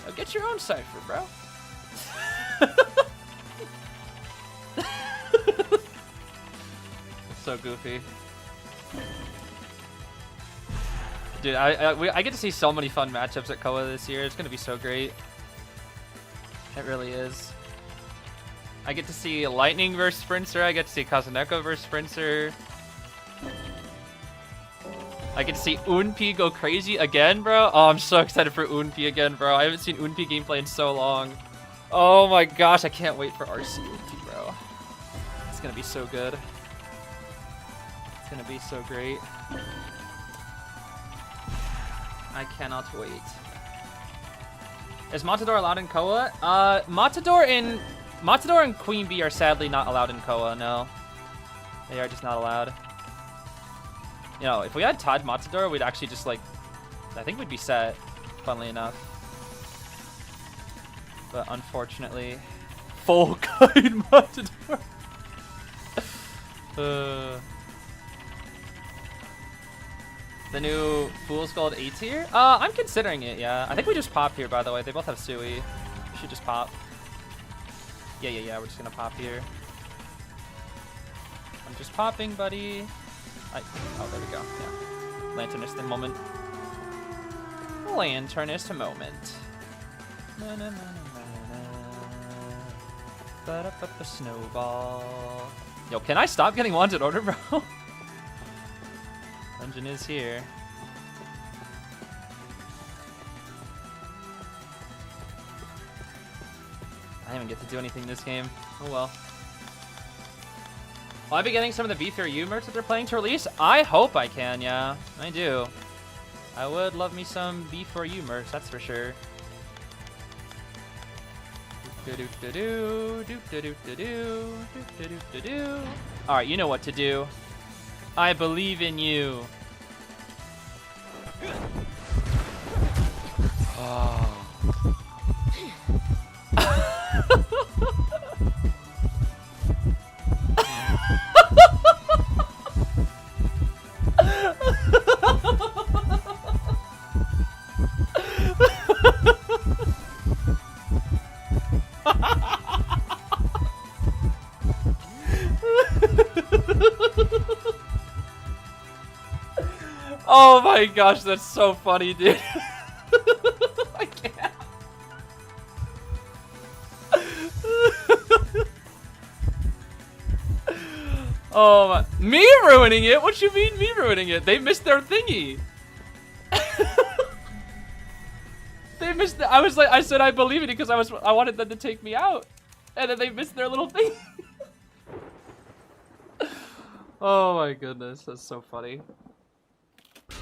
Yo, get your own cipher, bro. It's so goofy. Dude, I get to see so many fun matchups at Koa this year. It's gonna be so great. It really is. I get to see Lightning versus Sprinter. I get to see Kazuneko versus Sprinter. I get to see Unpi go crazy again, bro. Oh, I'm so excited for Unpi again, bro. I haven't seen Unpi gameplay in so long. Oh my gosh, I can't wait for RC Unpi, bro. It's gonna be so good. It's gonna be so great. I cannot wait. Is Matador allowed in Koa? Matador and Queen Bee are sadly not allowed in Koa, no. They are just not allowed. You know, if we had Todd Matador, we'd actually just, like, I think we'd be set, funnily enough. But unfortunately, full kite Matador. The new Fool's Gold A tier? I'm considering it, yeah. I think we just pop here, by the way. They both have Sui. We should just pop. Yeah. We're just gonna pop here. I'm just popping, buddy. Oh, there we go. Yeah. Lanternist moment. Lanternist moment. Na, na, na, na, na, na. Ba-da-ba-ba, snowball. Yo, can I stop getting wanted order, bro? Dungeon is here. I didn't even get to do anything this game. Oh well. Will I be getting some of the B3U merch that they're planning to release? I hope I can, yeah. I do. I would love me some B4U merch, that's for sure. Alright, you know what to do. I believe in you. Oh. Oh my gosh, that's so funny, dude. I can't. Oh my. Me ruining it? What you mean me ruining it? They missed their thingy. They missed I was like, I said I believe in it because I wanted them to take me out. And then they missed their little thing. Oh my goodness, that's so funny.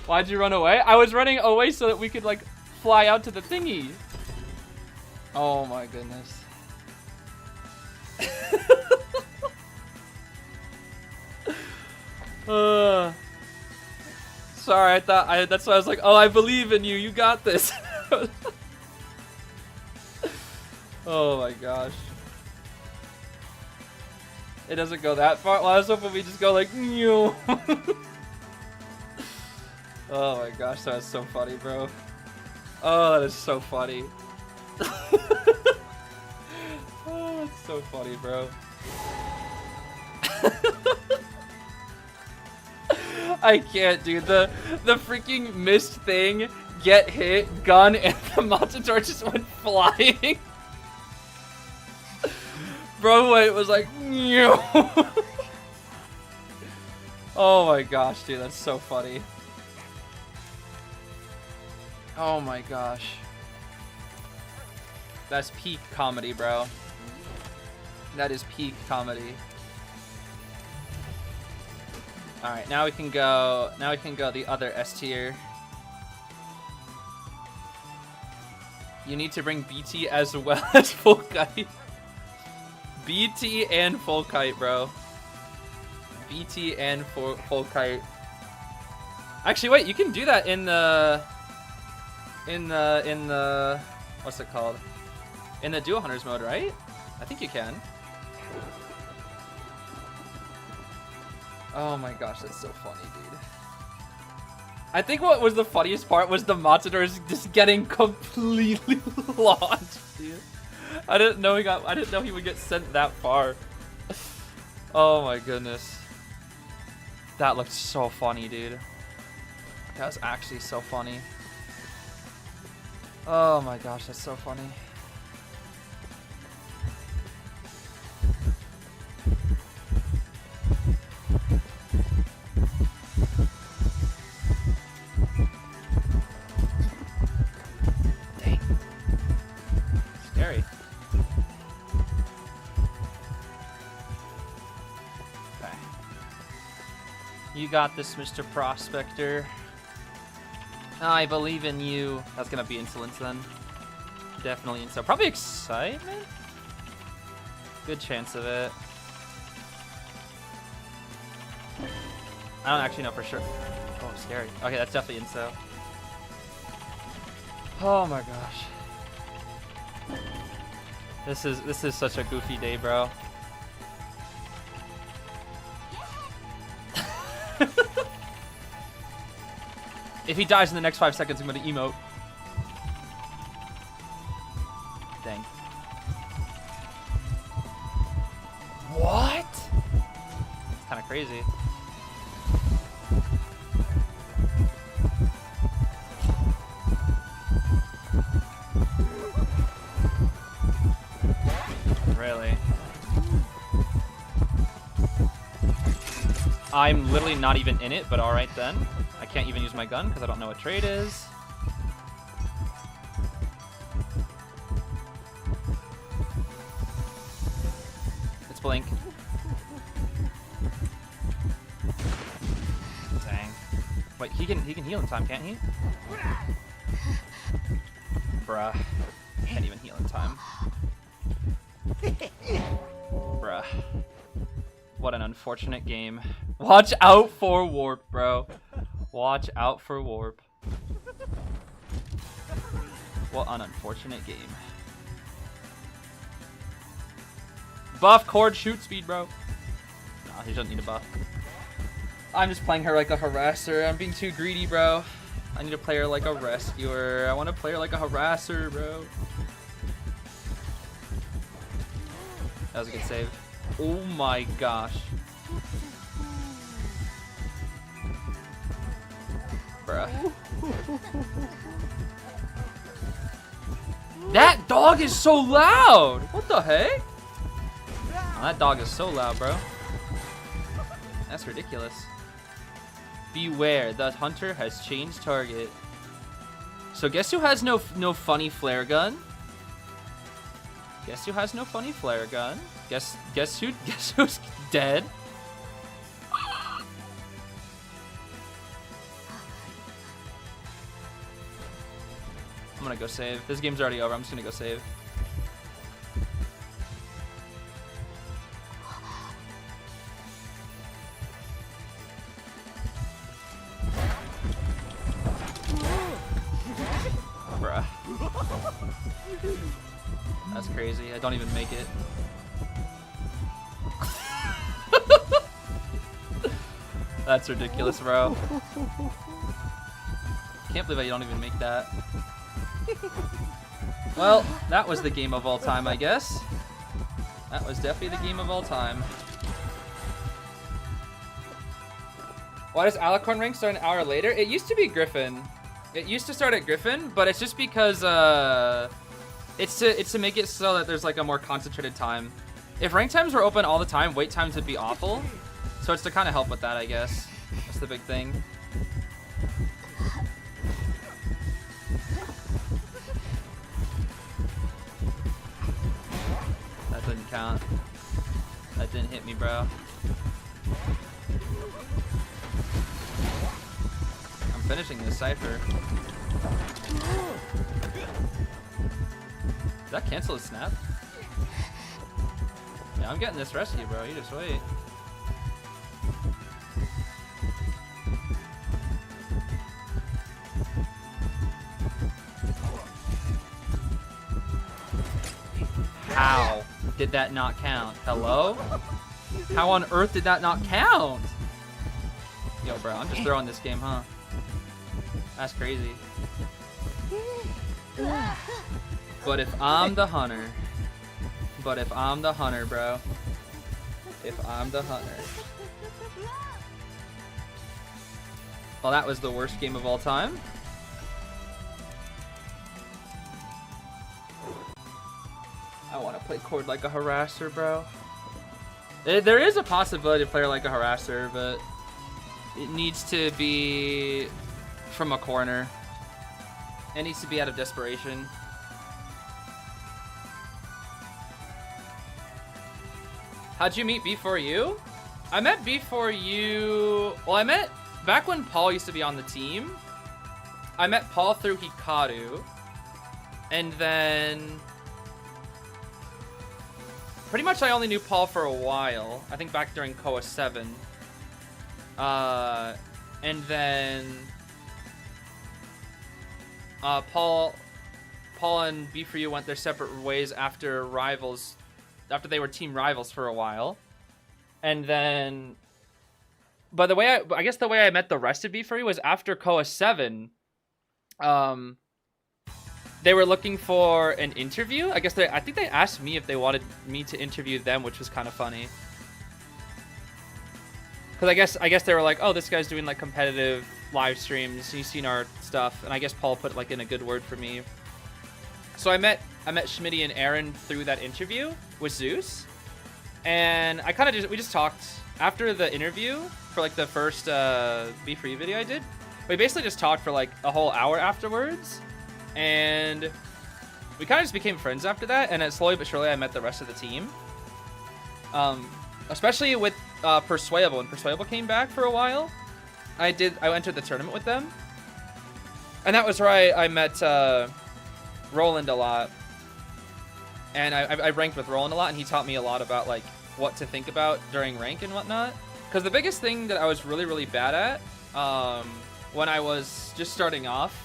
Why'd you run away? I was running away so that we could like fly out to the thingy. Oh my goodness. Sorry, I thought that's why I was like, oh, I believe in you. You got this. Oh my gosh. It doesn't go that far. Well, I was hoping we just go like, Nyo. Oh my gosh, that was so funny, bro. Oh, that is so funny. Oh, it's so funny, bro. I can't, dude. The freaking missed thing, get hit, gun, and the Matador just went flying. Bro, it was like, oh my gosh, dude, that's so funny. Oh my gosh. That's peak comedy, bro. That is peak comedy. Alright, now we can go the other S tier. You need to bring BT as well as Full Kite. BT and Full Kite, bro. BT and Full Kite. Actually, wait, you can do that in the what's it called? In the Duo Hunters mode, right? I think you can. Oh my gosh, that's so funny, dude. I think what was the funniest part was the Matadors just getting completely launched, dude. I didn't know he would get sent that far. Oh my goodness. That looked so funny, dude. That was actually so funny. Oh my gosh, that's so funny. Dang. Scary. Okay. You got this, Mr. Prospector. I believe in you. That's gonna be insolence then. Definitely insolence. Probably excitement? Good chance of it. I don't actually know for sure. Oh, scary. Okay, that's definitely inso. Oh my gosh. This is such a goofy day, bro. If he dies in the next 5 seconds, I'm gonna emote. Dang. What? It's kind of crazy. I'm literally not even in it, but alright then. I can't even use my gun because I don't know what trade is. It's blink. Dang. Wait, he can heal in time, can't he? Bruh. Can't even heal in time. Bruh. What an unfortunate game. Watch out for warp, bro. Watch out for warp. What an unfortunate game. Buff cord shoot speed, bro. Nah, he doesn't need a buff. I'm just playing her like a harasser. I'm being too greedy, bro. I need to play her like a rescuer. I want to play her like a harasser, bro. That was a good save. Oh my gosh. Bruh. That dog is so loud! What the heck? Oh, that dog is so loud, bro. That's ridiculous. Beware, the hunter has changed target. So guess who has no funny flare gun? Guess who has no funny flare gun? Guess who's dead? I'm gonna go save. This game's already over. I'm just gonna go save. Bruh. That's crazy. I don't even make it. That's ridiculous, bro. Can't believe I don't even make that. Well, that was the game of all time, I guess. That was definitely the game of all time. Why does Alicorn rank start an hour later? It used to be Griffin. It used to start at Griffin, but it's just because it's to make it so that there's like a more concentrated time. If rank times were open all the time, wait times would be awful. So it's to kind of help with that, I guess. That's the big thing. That didn't count. That didn't hit me, bro. I'm finishing this cipher. Did that cancel his snap? Yeah, I'm getting this rescue, bro. You just wait. How did that not count? Hello? How on earth did that not count? Yo, bro, I'm just throwing this game, huh? That's crazy. But if I'm the hunter, bro. If I'm the hunter. Well, that was the worst game of all time. I want to play Cord like a harasser, bro. There is a possibility to play her like a harasser, but it needs to be from a corner. It needs to be out of desperation. How'd you meet B4U? I met B4U... Well, I met... Back when Paul used to be on the team, I met Paul through Hikaru. And then... Pretty much I only knew Paul for a while. I think back during Koa 7. And then... Paul and B4U went their separate ways after rivals... After they were team rivals for a while. And then... But the way I guess the way I met the rest of B4U was after Koa 7. They were looking for an interview. I think they asked me if they wanted me to interview them, which was kind of funny. Because I guess they were like, oh, this guy's doing like competitive live streams. He's seen our stuff, and I guess Paul put like in a good word for me. So I met Schmitty and Aaron through that interview with Zeus, And we just talked after the interview for like the first Be Free video I did. We basically just talked for like a whole hour afterwards, and we kind of just became friends after that. And then slowly but surely I met the rest of the team, especially with Persuadable. When Persuadable came back for a while, I entered the tournament with them, and that was where I met Roland a lot. And I ranked with Roland a lot, and he taught me a lot about like what to think about during rank and whatnot. Because the biggest thing that I was really, really bad at when I was just starting off,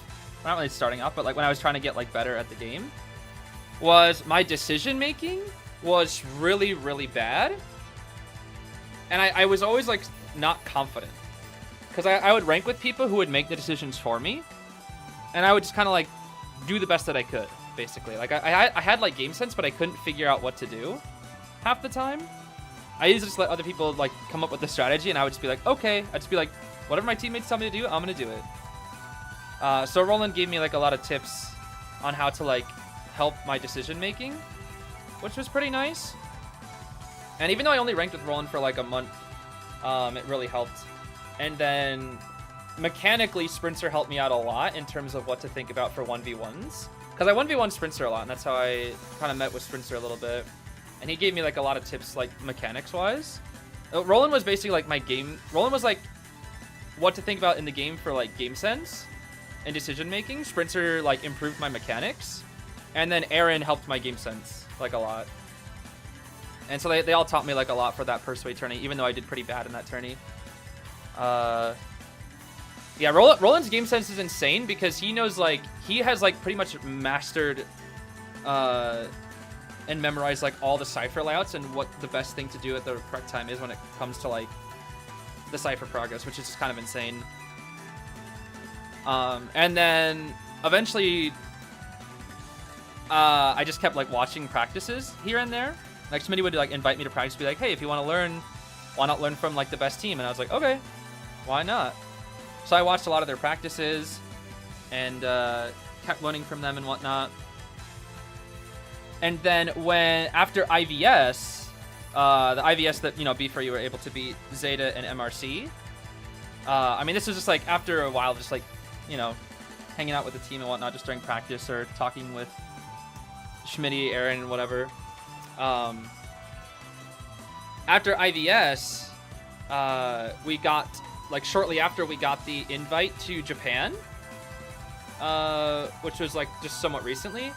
not really starting off, but like when I was trying to get like better at the game, was my decision making was really, really bad. And I was always like not confident, because I would rank with people who would make the decisions for me, and I would just kind of like do the best that I could. Basically, like I had like game sense, but I couldn't figure out what to do half the time. I used to just let other people like come up with the strategy, and I would just be like, okay. I'd just be like, whatever my teammates tell me to do, I'm gonna do it. So Roland gave me like a lot of tips on how to like help my decision making, which was pretty nice. And even though I only ranked with Roland for like a month, it really helped. And then mechanically, Sprinter helped me out a lot in terms of what to think about for 1v1s. Because I 1v1 Sprinter a lot, and that's how I kind of met with Sprinter a little bit. And he gave me like a lot of tips, like mechanics-wise. Roland was basically like my game. Roland was like what to think about in the game for like game sense and decision making. Sprinter like improved my mechanics, and then Aaron helped my game sense like a lot. And so they all taught me like a lot for that Persuade tourney, even though I did pretty bad in that tourney. Yeah, Roland's game sense is insane, because he knows like he has like pretty much mastered and memorized like all the cipher layouts and what the best thing to do at the correct time is when it comes to like the cipher progress, which is just kind of insane. And then eventually I just kept like watching practices here and there. Like somebody would like invite me to practice, be like, hey, if you want to learn, why not learn from like the best team? And I was like, okay, why not? So I watched a lot of their practices and kept learning from them and whatnot. And then after IVS, the IVS that, you know, B4 you were able to beat Zeta and MRC. I mean, this was just like after a while, just like, you know, hanging out with the team and whatnot, just during practice or talking with Schmitty, Aaron, and whatever. After IVS, we got, like, shortly after we got the invite to Japan, which was like just somewhat recently.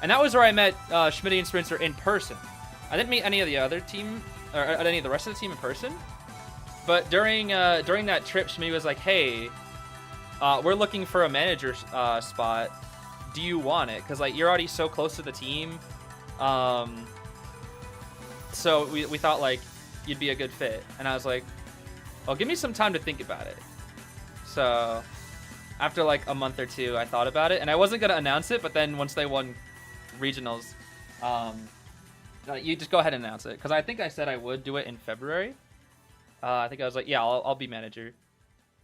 And that was where I met Schmitty and Spencer in person. I didn't meet any of the other team, or any of the rest of the team in person. But during that trip, Schmitty was like, hey, we're looking for a manager spot. Do you want it? Because like you're already so close to the team. So we thought like you'd be a good fit. And I was like, well, give me some time to think about it. So after like a month or two, I thought about it. And I wasn't going to announce it, but then once they won regionals, you just go ahead and announce it. Because I think I said I would do it in February. I think I was like, yeah, I'll be manager.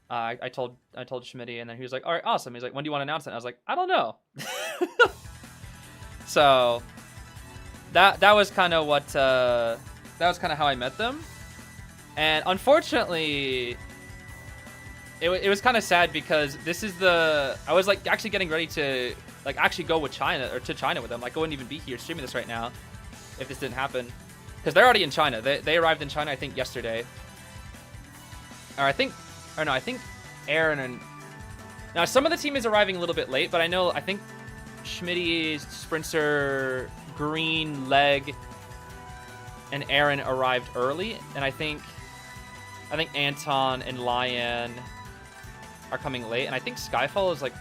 I told Schmitty, and then he was like, all right, awesome. He's like, when do you want to announce it? And I was like, I don't know. So that was kind of what that was kind of how I met them. And unfortunately, it was kind of sad because this is I was like actually getting ready to like actually go with China or to China with them. Like I wouldn't even be here streaming this right now if this didn't happen, because they're already in China. They arrived in China I think yesterday. I think Aaron and now some of the team is arriving a little bit late, but I think Schmitty, Sprinter, Green, Leg, and Aaron arrived early, and I think Anton and Lion are coming late, and I think Skyfall is like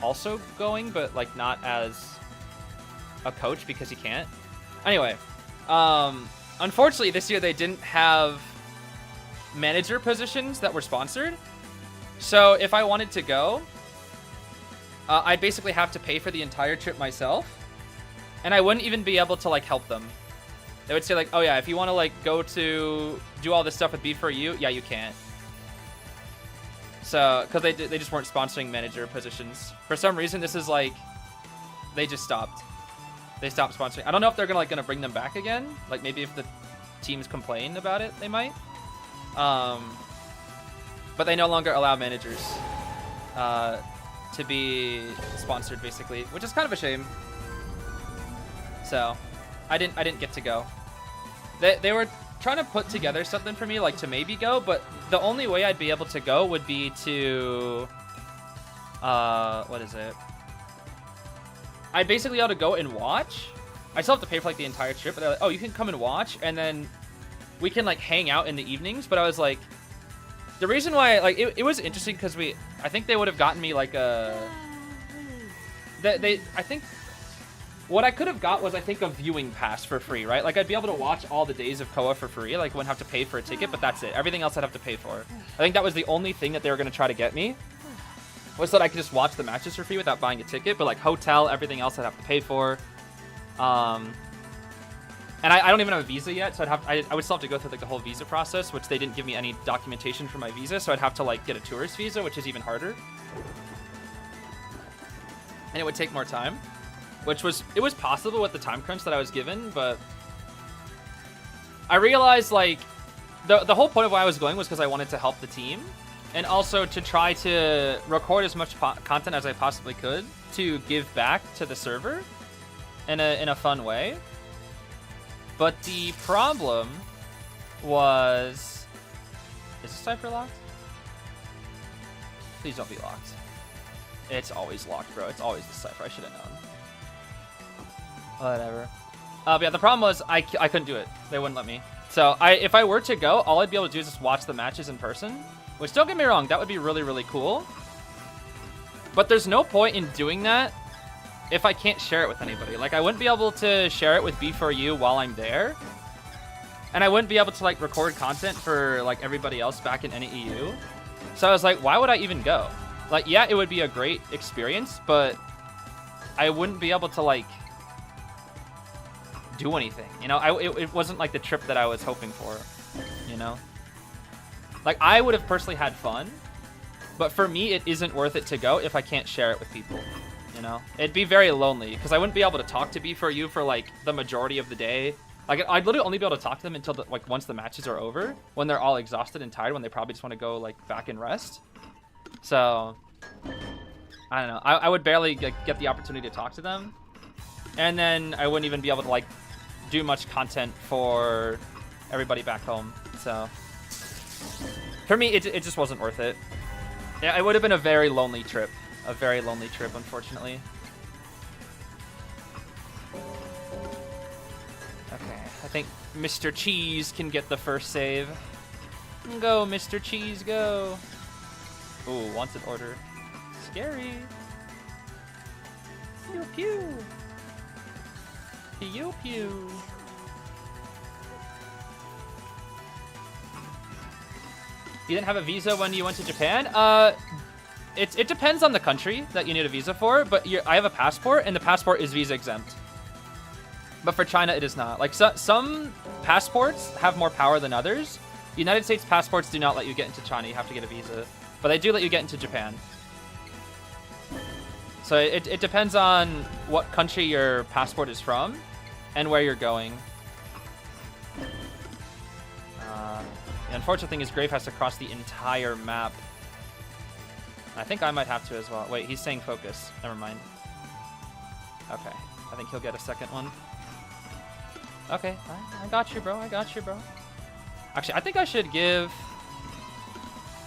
also going, but like not as a coach because he can't. Anyway, unfortunately this year they didn't have manager positions that were sponsored. So if I wanted to go, I'd basically have to pay for the entire trip myself, and I wouldn't even be able to like help them. They would say like, oh yeah, if you want to like go to do all this stuff with B4U, yeah, you can't. So, because they just weren't sponsoring manager positions. For some reason, this is like, they just stopped. They stopped sponsoring. I don't know if they're gonna bring them back again. Like maybe if the teams complain about it, they might. But they no longer allow managers to be sponsored, basically, which is kind of a shame. So I didn't get to go. They were trying to put together something for me, like to maybe go, but the only way I'd be able to go would be to what is it? I'd basically be able to go and watch. I still have to pay for like the entire trip, but they're like, oh, you can come and watch, and then we can like hang out in the evenings. But I was like, the reason why, like, it was interesting because I think they would have gotten me like a, I think what I could have got was, I think, a viewing pass for free, right? Like, I'd be able to watch all the days of Koa for free. Like, I wouldn't have to pay for a ticket, but that's it. Everything else I'd have to pay for. I think that was the only thing that they were going to try to get me, was that I could just watch the matches for free without buying a ticket. But like hotel, everything else I'd have to pay for. And I don't even have a visa yet, so I would still have to go through like the whole visa process, which they didn't give me any documentation for my visa, so I'd have to like get a tourist visa, which is even harder. And it would take more time, which was, it was possible with the time crunch that I was given, but I realized like the whole point of why I was going was because I wanted to help the team, and also to try to record as much content as I possibly could to give back to the server in a fun way. But the problem was, is this cipher locked? Please don't be locked. It's always locked, bro. It's always the cipher. I should have known. Whatever. But yeah, the problem was I couldn't do it. They wouldn't let me. So if I were to go, all I'd be able to do is just watch the matches in person. Which, don't get me wrong, that would be really, really cool. But there's no point in doing that if I can't share it with anybody. Like, I wouldn't be able to share it with B4U while I'm there. And I wouldn't be able to, like, record content for, like, everybody else back in NEU. So I was like, why would I even go? Like, yeah, it would be a great experience, but I wouldn't be able to, like, do anything. You know, it wasn't, like, the trip that I was hoping for, you know? Like, I would have personally had fun, but for me, it isn't worth it to go if I can't share it with people, you know? It'd be very lonely, because I wouldn't be able to talk to B4U for, like, the majority of the day. Like, I'd literally only be able to talk to them until, like, once the matches are over, when they're all exhausted and tired, when they probably just want to go, like, back and rest. So, I don't know. I would barely get the opportunity to talk to them, and then I wouldn't even be able to, like, do much content for everybody back home, so... For me, it just wasn't worth it. Yeah, it would have been a very lonely trip. A very lonely trip, unfortunately. Okay, I think Mr. Cheese can get the first save. Go, Mr. Cheese, go. Ooh, wanted order. Scary. Pew pew. Pew pew. You didn't have a visa when you went to Japan? It depends on the country that you need a visa for, but I have a passport, and the passport is visa exempt. But for China, it is not. Like, some passports have more power than others. United States passports do not let you get into China. You have to get a visa. But they do let you get into Japan. So it depends on what country your passport is from and where you're going. The unfortunate thing is Grave has to cross the entire map. I think I might have to as well. Wait, he's saying focus. Never mind. Okay. I think he'll get a second one. Okay. I got you, bro. I got you, bro. Actually, I think I should give...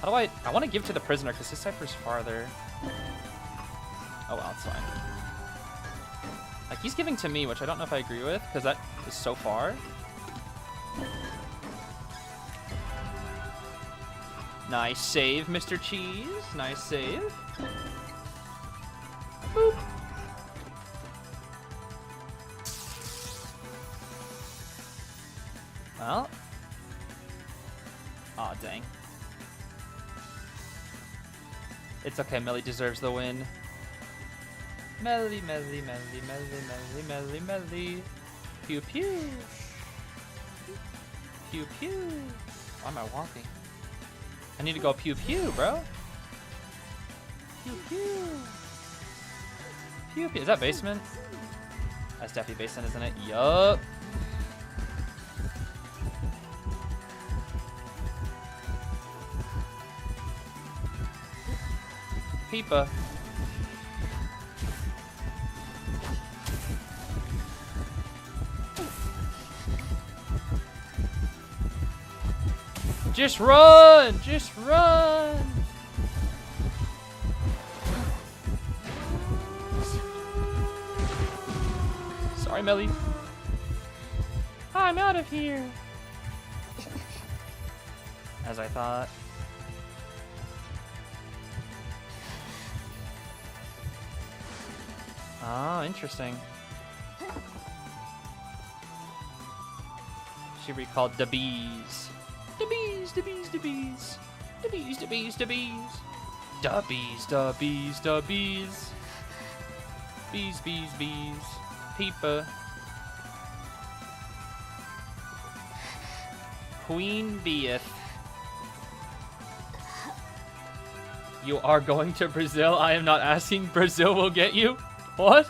How do I want to give to the prisoner because his cipher's farther. Oh, well, it's fine. Like, he's giving to me, which I don't know if I agree with because that is so far. Nice save, Mr. Cheese. Nice save. Boop. Well. Aw, dang. It's okay, Melly deserves the win. Melly, Melly, Melly, Melly, Melly, Melly, Melly. Pew, pew. Pew, pew. Why am I walking? I need to go pew pew, bro. Pew pew. Pew pew. Is that basement? That's definitely basement, isn't it? Yup. Peepa. Just run! Just run! Sorry, Melly. I'm out of here. As I thought. Oh, interesting. She recalled the bees. The bees, the bees, the bees. The bees, the bees, the bees. The bees, the bees, the bees. Bees, bees, bees. Peepa. Queen beeth. You are going to Brazil? I am not asking. Brazil will get you? What?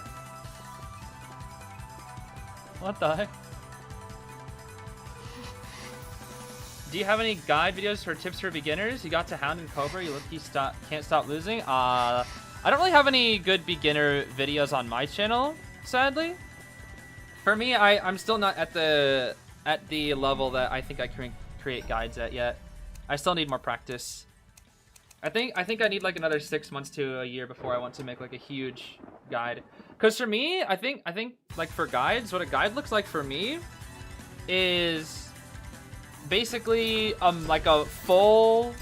What the heck? Do you have any guide videos or tips for beginners? You got to Hound and Cobra, you can't stop losing? I don't really have any good beginner videos on my channel, sadly. For me, I'm still not at the level that I think I can create guides at yet. I still need more practice. I think I need like another 6 months to a year before I want to make like a huge guide. Cause for me, I think like for guides, what a guide looks like for me is basically like a full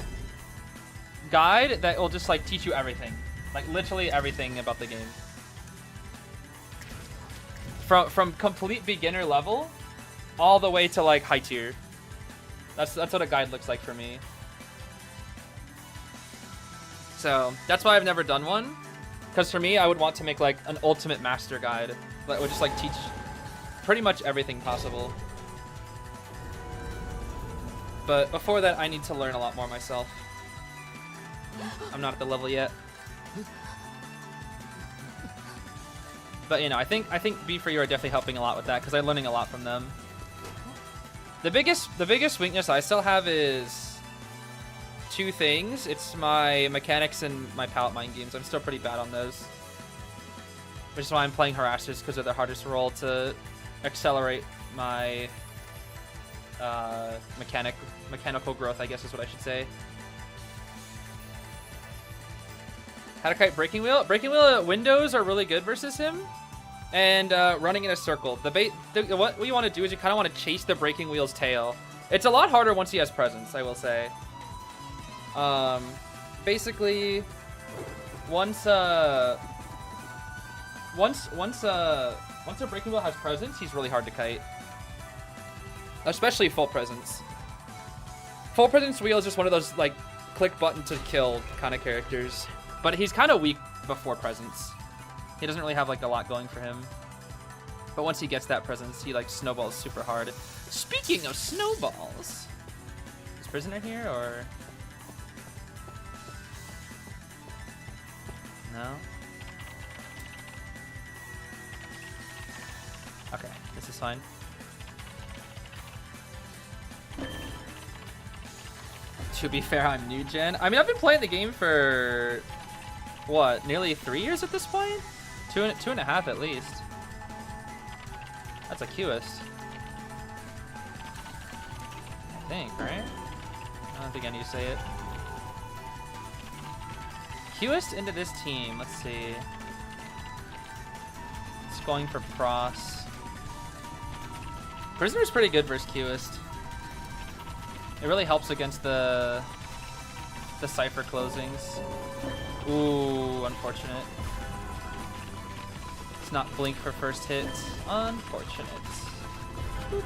guide that will just like teach you everything, like literally everything about the game, from complete beginner level all the way to like high tier. That's what a guide looks like for me. So that's why I've never done one, because for me I would want to make like an ultimate master guide that would just like teach pretty much everything possible. But before that, I need to learn a lot more myself. I'm not at the level yet. But you know, I think B4U are definitely helping a lot with that because I'm learning a lot from them. The biggest weakness I still have is two things. It's my mechanics and my palette mind games. I'm still pretty bad on those. Which is why I'm playing harassers, because they're the hardest role to accelerate my mechanical growth, I guess is what I should say. How to kite Breaking Wheel? Breaking Wheel windows are really good versus him. And running in a circle. What you want to do is you kind of want to chase the Breaking Wheel's tail. It's a lot harder once he has presence, I will say. Basically, once a Breaking Wheel has presence, he's really hard to kite. Especially full presence. Full presence wheel is just one of those like click button to kill kind of characters. But he's kind of weak before presence. He doesn't really have like a lot going for him. But once he gets that presence, he like snowballs super hard. Speaking of snowballs, is Prisoner here or no? Okay, this is fine. To be fair, I'm new gen. I mean, I've been playing the game for what, nearly 3 years at this point? Two and a half at least. That's a Qist. I think, right? I don't think I need to say it. Qist into this team. Let's see. It's going for Pross. Prisoner's pretty good versus Qist. It really helps against the Cypher closings. Ooh, unfortunate. It's not blink for first hit. Unfortunate. Boop.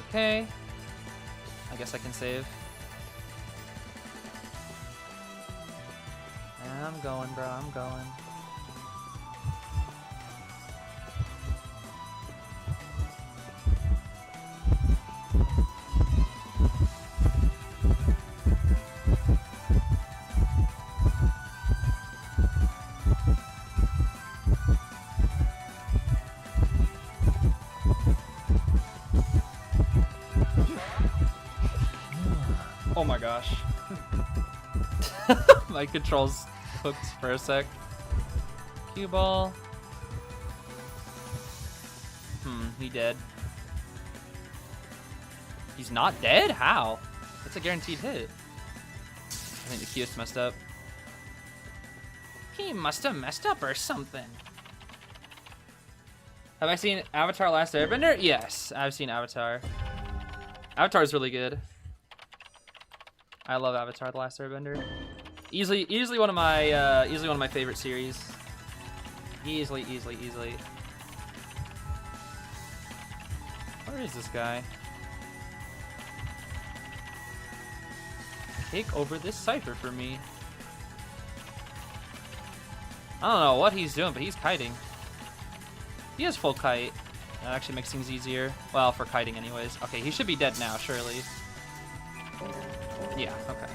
Okay. I guess I can save. I'm going, bro. I'm going. Oh my gosh. My controls hooked for a sec. Cue ball. He dead. He's not dead? How? That's a guaranteed hit. I think the Q's messed up. He must have messed up or something. Have I seen Avatar Last Airbender? Yes, I've seen Avatar. Avatar's really good. I love Avatar The Last Airbender. Easily one of my favorite series. Easily. Where is this guy? Take over this cipher for me. I don't know what he's doing, but he's kiting. He has full kite. That actually makes things easier. Well, for kiting anyways. Okay, he should be dead now, surely. Yeah, okay.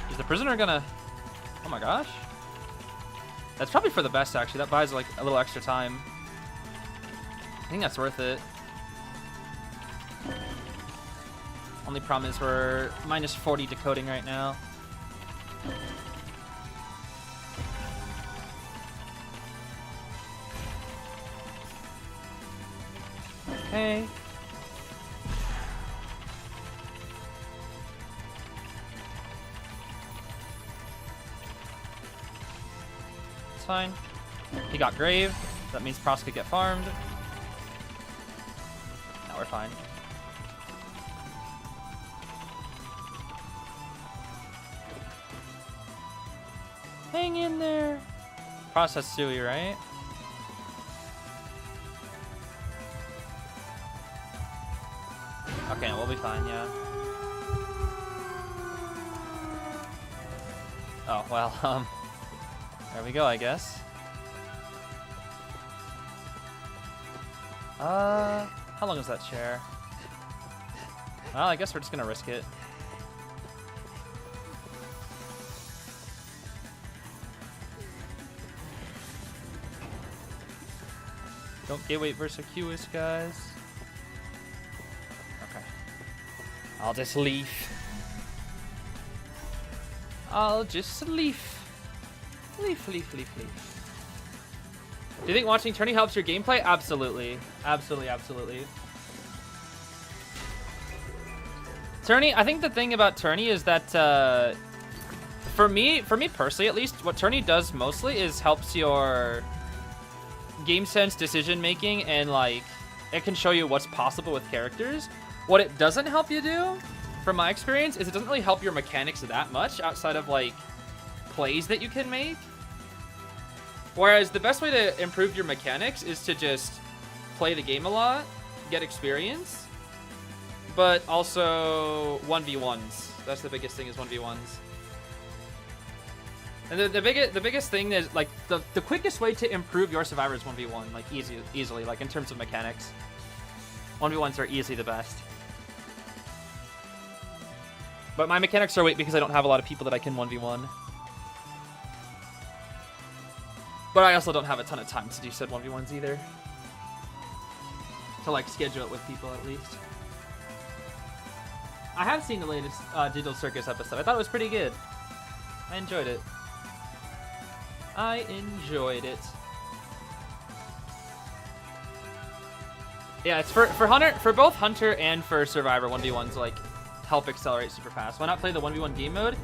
Is the prisoner gonna... Oh my gosh. That's probably for the best, actually. That buys, like, a little extra time. I think that's worth it. Only problem is we're minus 40 decoding right now. Okay. It's fine. He got grave. That means Pross could get farmed. Now we're fine. Hang in there. Pross has Sui, right? Okay, we'll be fine, yeah. Oh, well, there we go, I guess. How long is that chair? Well, I guess we're just gonna risk it. Don't get weight versus Aqs, guys. Okay. I'll just leave. I'll just leave. Leave. Do you think watching Tourney helps your gameplay? Absolutely. Absolutely. Tourney, I think the thing about Tourney is that, for me personally at least, what Tourney does mostly is helps your game sense, decision making, and like it can show you what's possible with characters. What it doesn't help you do, from my experience, is it doesn't really help your mechanics that much outside of like plays that you can make. Whereas the best way to improve your mechanics is to just play the game a lot, get experience, but also 1v1s. That's the biggest thing, is 1v1s. And the biggest thing is like the quickest way to improve your Survivor is 1v1, like easily, like in terms of mechanics. 1v1s are easily the best. But my mechanics are weak because I don't have a lot of people that I can 1v1. But I also don't have a ton of time to do said 1v1s either. To like schedule it with people at least. I have seen the latest Digital Circus episode. I thought it was pretty good. I enjoyed it. Yeah, it's for Hunter, for both Hunter and for Survivor. 1v1s like help accelerate super fast. Why not play the 1v1 game mode?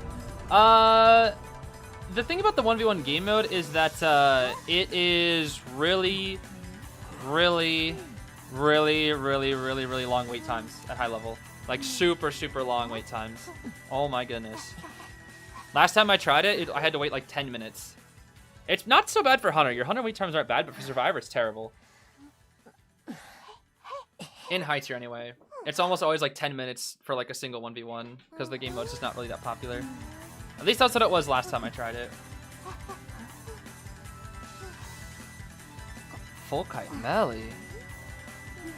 The thing about the 1v1 game mode is that it is really long wait times at high level. Like super long wait times. Oh my goodness. Last time I tried it, I had to wait like 10 minutes. It's not so bad for Hunter. Your Hunter wait times aren't bad, but for Survivor, it's terrible. In high tier anyway. It's almost always like 10 minutes for like a single 1v1 because the game mode's just not really that popular. At least that's what it was last time I tried it. Full Kite Melee.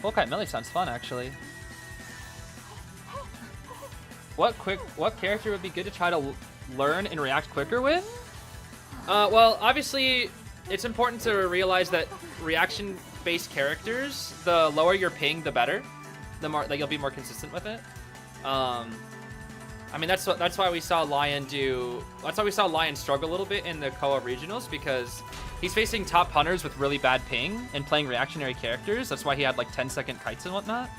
Full Kite Melee sounds fun, actually. What character would be good to try to learn and react quicker with? Well, obviously, it's important to realize that reaction-based characters, the lower your ping, the better. the more like you'll be more consistent with it. I mean that's why we saw Lion struggle a little bit in the Koa regionals, because he's facing top hunters with really bad ping and playing reactionary characters. That's why he had like 10-second kites and whatnot,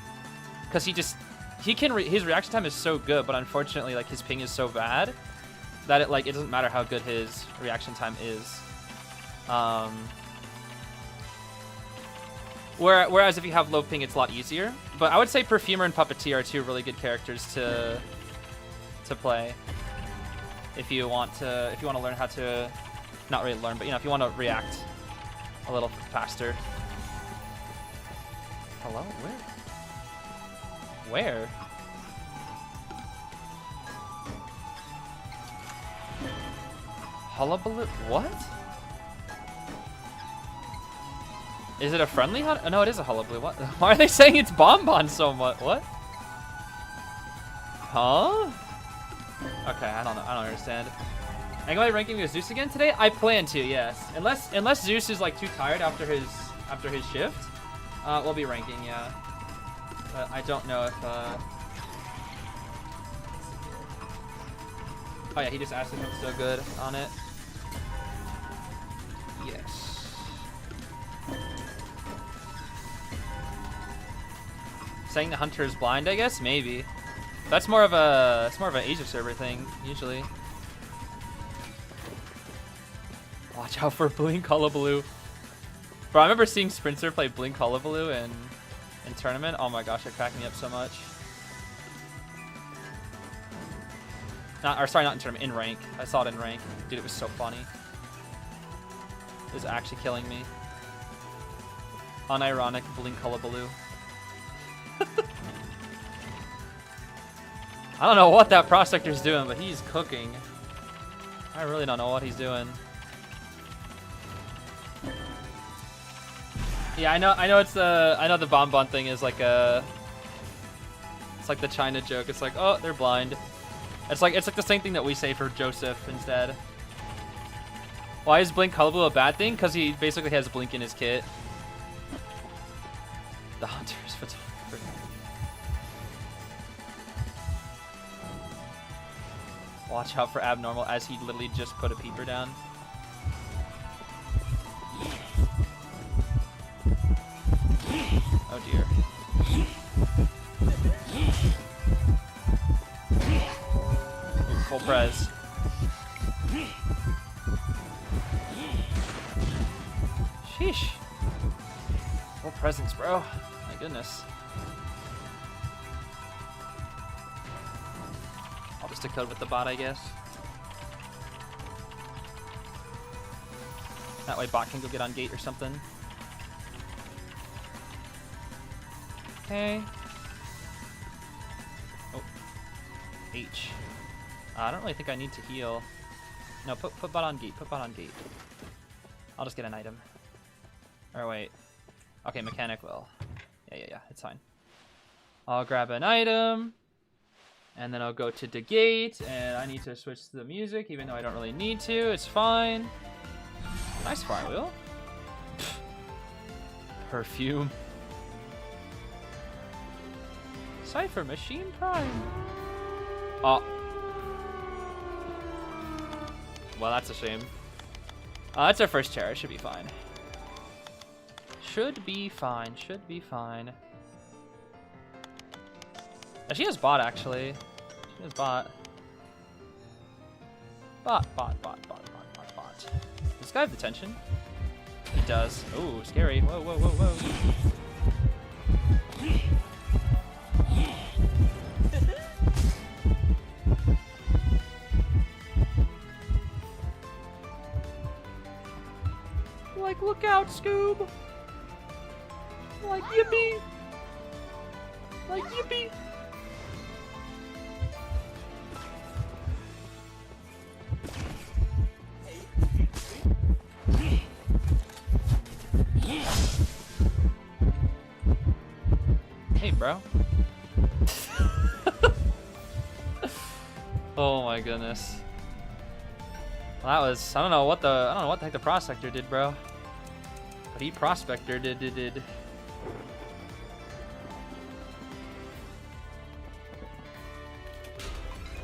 because his reaction time is so good, but unfortunately like his ping is so bad that it doesn't matter how good his reaction time is. Whereas if you have low ping, it's a lot easier. But I would say Perfumer and Puppeteer are two really good characters to play if you want to learn how to, not really learn, but if you want to react a little faster. Hello? Where? Hullabaloo? What? Is it a friendly hunt? No, it is a Hullabaloo. What? Why are they saying it's Bonbon so much? What? Huh? Okay, I don't understand. Am I ranking with Zeus again today? I plan to, yes. Unless Zeus is like too tired after his shift, we'll be ranking, yeah. But I don't know if oh yeah, he just asked if I'm still good on it. Yes. Saying the hunter is blind, I guess? Maybe. It's more of an Asia server thing, usually. Watch out for Blink Hullabaloo. Bro, I remember seeing Sprinter play Blink Hullabaloo in tournament. Oh my gosh, it cracked me up so much. Not in tournament, in rank. I saw it in rank. Dude, it was so funny. It was actually killing me. Unironic Blink Hullabaloo. I don't know what that prospector's doing, but he's cooking. I really don't know what he's doing. Yeah, I know the Bonbon thing is like it's like the China joke. It's like, oh, they're blind. It's like the same thing that we say for Joseph instead. Why is Blink Hullabaloo a bad thing? Because he basically has Blink in his kit. The hunter's photographer. Watch out for Abnormal, as he literally just put a peeper down. Oh dear. Ooh, full prez. Sheesh. Full presence, bro. My goodness. I'll just decode with the bot, I guess. That way bot can go get on gate or something. Okay. Oh. H. I don't really think I need to heal. No, put bot on gate. Put bot on gate. I'll just get an item. Or wait. Okay, mechanic will. Yeah. It's fine. I'll grab an item. And then I'll go to the gate. And I need to switch to the music, even though I don't really need to. It's fine. Nice fire wheel. Perfume. Cypher Machine Prime. Oh. Well, that's a shame. That's our first chair. It should be fine. Should be fine. She has bot, actually. She has bot. Bot. Does this guy have detention? He does. Ooh, scary. Whoa. Like, look out, Scoob! Like, yippee! Like, yippee! Hey, bro. Oh my goodness. Well, that was, I don't know what the heck the prospector did, bro. But he prospector did.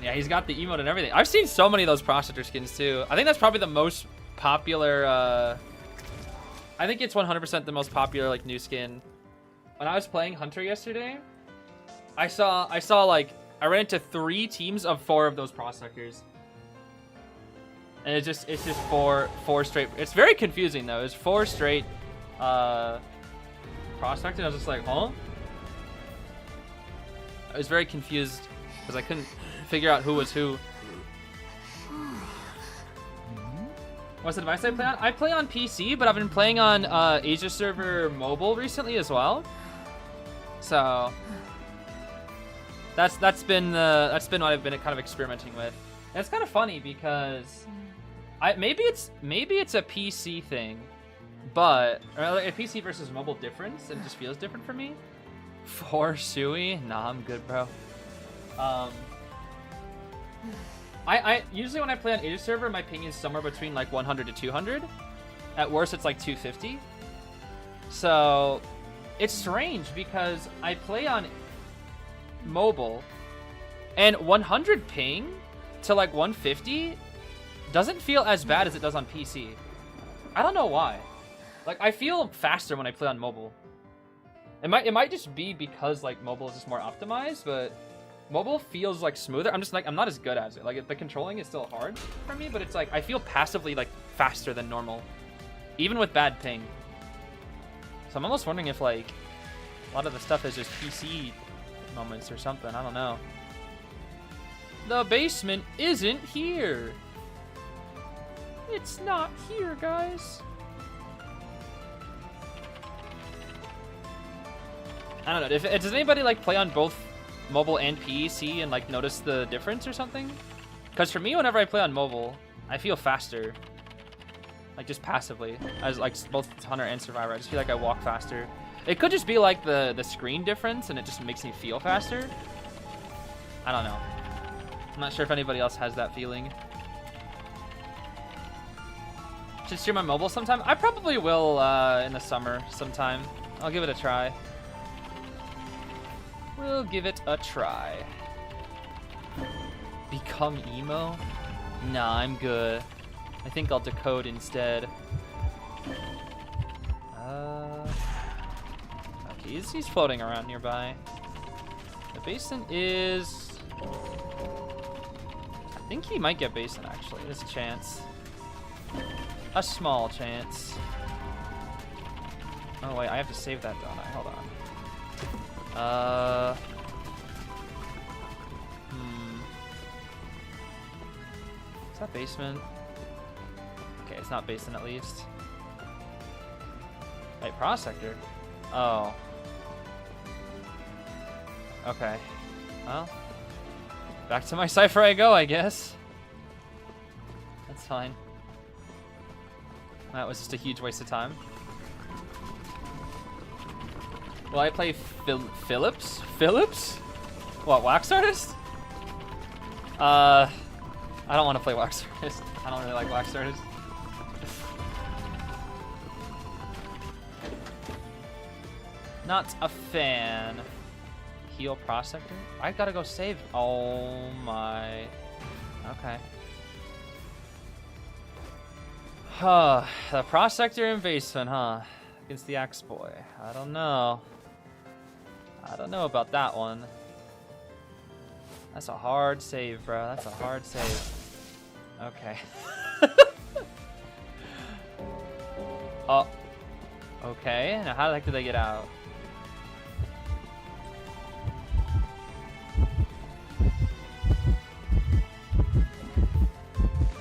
Yeah, he's got the emote and everything. I've seen so many of those processor skins too. I think that's probably the most popular. I think it's 100% the most popular like new skin. When I was playing Hunter yesterday, I saw like I ran into 3 teams of 4 of those prosectors, and it's just four straight. It's very confusing though. It's 4 straight prospectors. I was just like, huh? I was very confused because I couldn't figure out who was who. What's the device I play on? I play on PC, but I've been playing on Asia server mobile recently as well. So that's been what I've been kind of experimenting with. And it's kind of funny because maybe it's a PC thing, but or a PC versus mobile difference, and it just feels different for me. For Sui, nah, I'm good, bro. I usually when I play on Asia server, my ping is somewhere between like 100 to 200. At worst, it's like 250. So it's strange because I play on mobile, and 100 ping to like 150 doesn't feel as bad as it does on PC. I don't know why. Like I feel faster when I play on mobile. It might just be because like mobile is just more optimized, but mobile feels like smoother. I'm not as good as it. Like the controlling is still hard for me, but it's like I feel passively like faster than normal, even with bad ping. So I'm almost wondering if like a lot of the stuff is just PC moments or something. I don't know. The basement isn't here. It's not here, guys. I don't know. Does anybody like play on both mobile and PC and like notice the difference or something? Because for me, whenever I play on mobile, I feel faster. Like just passively, as like both Hunter and Survivor. I just feel like I walk faster. It could just be like the screen difference, and it just makes me feel faster. I don't know. I'm not sure if anybody else has that feeling. Should stream on mobile sometime. I probably will in the summer sometime. I'll give it a try. We'll give it a try. Become emo? Nah, I'm good. I think I'll decode instead. Okay, he's floating around nearby. The basin is... I think he might get basin, actually. There's a chance. A small chance. Oh, wait, I have to save that, don't I? Hold on. Is that basement? Okay, it's not basement at least. Wait, prospector? Oh. Okay. Well, back to my cipher I go, I guess. That's fine. That was just a huge waste of time. Will I play Phillips? Phillips? What, wax artist? I don't want to play wax artist. I don't really like wax artist. Not a fan. Heal prospector? I gotta go save. Oh my. Okay. Huh. The prospector in basement, huh? Against the axe boy. I don't know. I don't know about that one. That's a hard save, bro. That's a hard save. Okay. Oh. Okay. Now how the heck did they get out?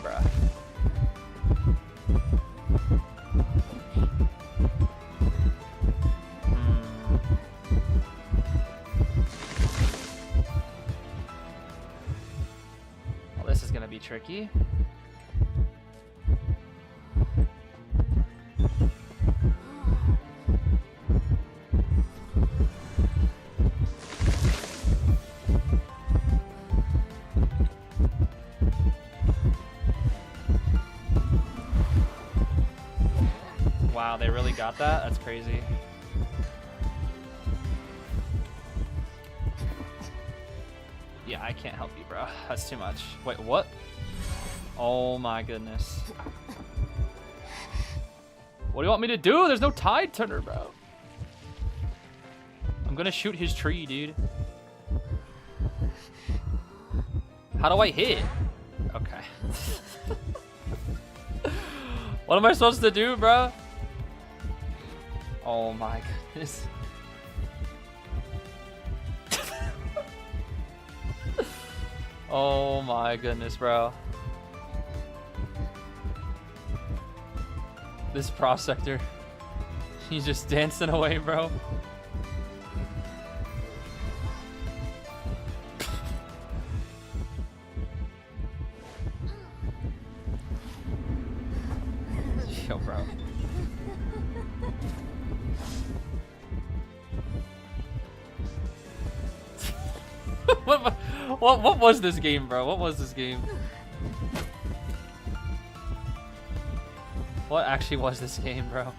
Bruh. Well, this is gonna be tricky. Wow, they really got that? That's crazy. Yeah, I can't help you, bro. That's too much. Wait, what? Oh my goodness. What do you want me to do? There's no tide turner, bro. I'm gonna shoot his tree, dude. How do I hit? Okay. What am I supposed to do, bro? Oh my goodness. Oh my goodness, bro. This prospector. He's just dancing away, bro. Yo, bro. What was this game, bro? What was this game? What actually was this game, bro?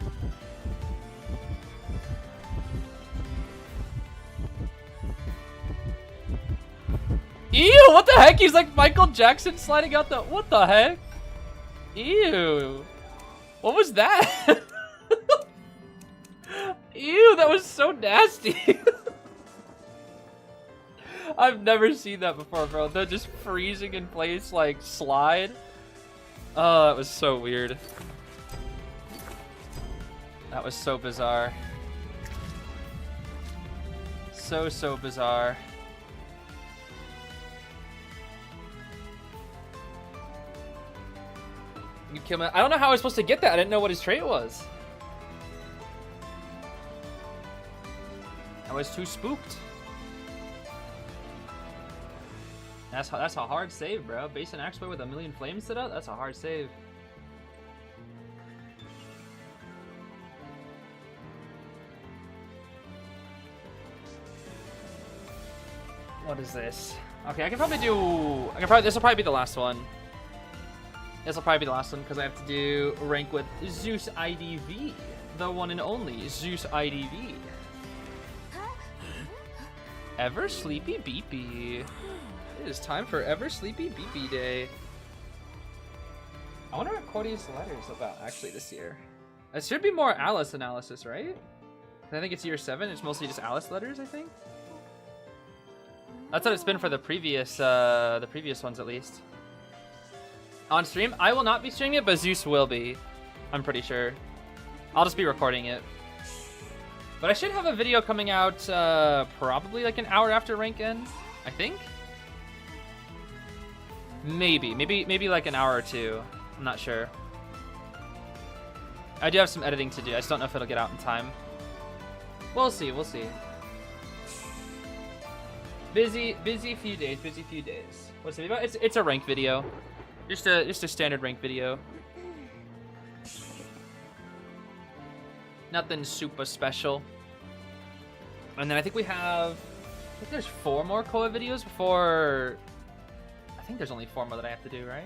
Ew, what the heck? He's like Michael Jackson sliding out the... What the heck? Ew. What was that? Ew, that was so nasty. I've never seen that before, bro. They're just freezing in place, like, slide. Oh, that was so weird. That was so bizarre. So bizarre. You kill me. I don't know how I was supposed to get that. I didn't know what his trait was. I was too spooked. That's a hard save, bro. Base and axe play with a million flames set up. That's a hard save. What is this? Okay, I can probably do. This will probably be the last one. This will probably be the last one because I have to do rank with Zeus IDV, the one and only Zeus IDV. Ever Sleepy Beepy. It is time for Ever Sleepy Beepy Day. I wonder what Cody's letter is about actually this year. It should be more Alice analysis, right? I think it's year 7. It's mostly just Alice letters, I think. That's what it's been for the previous ones at least. On stream, I will not be streaming it, but Zeus will be. I'm pretty sure. I'll just be recording it. But I should have a video coming out probably like an hour after rank ends, I think. Maybe like an hour or 2. I'm not sure. I do have some editing to do. I just don't know if it'll get out in time. We'll see. We'll see. Busy few days. Busy few days. What's it about? It's a rank video. Just a standard rank video. Nothing super special. And then I think we have. I think there's 4 more Koa videos before. I think there's only 4 more that I have to do, right?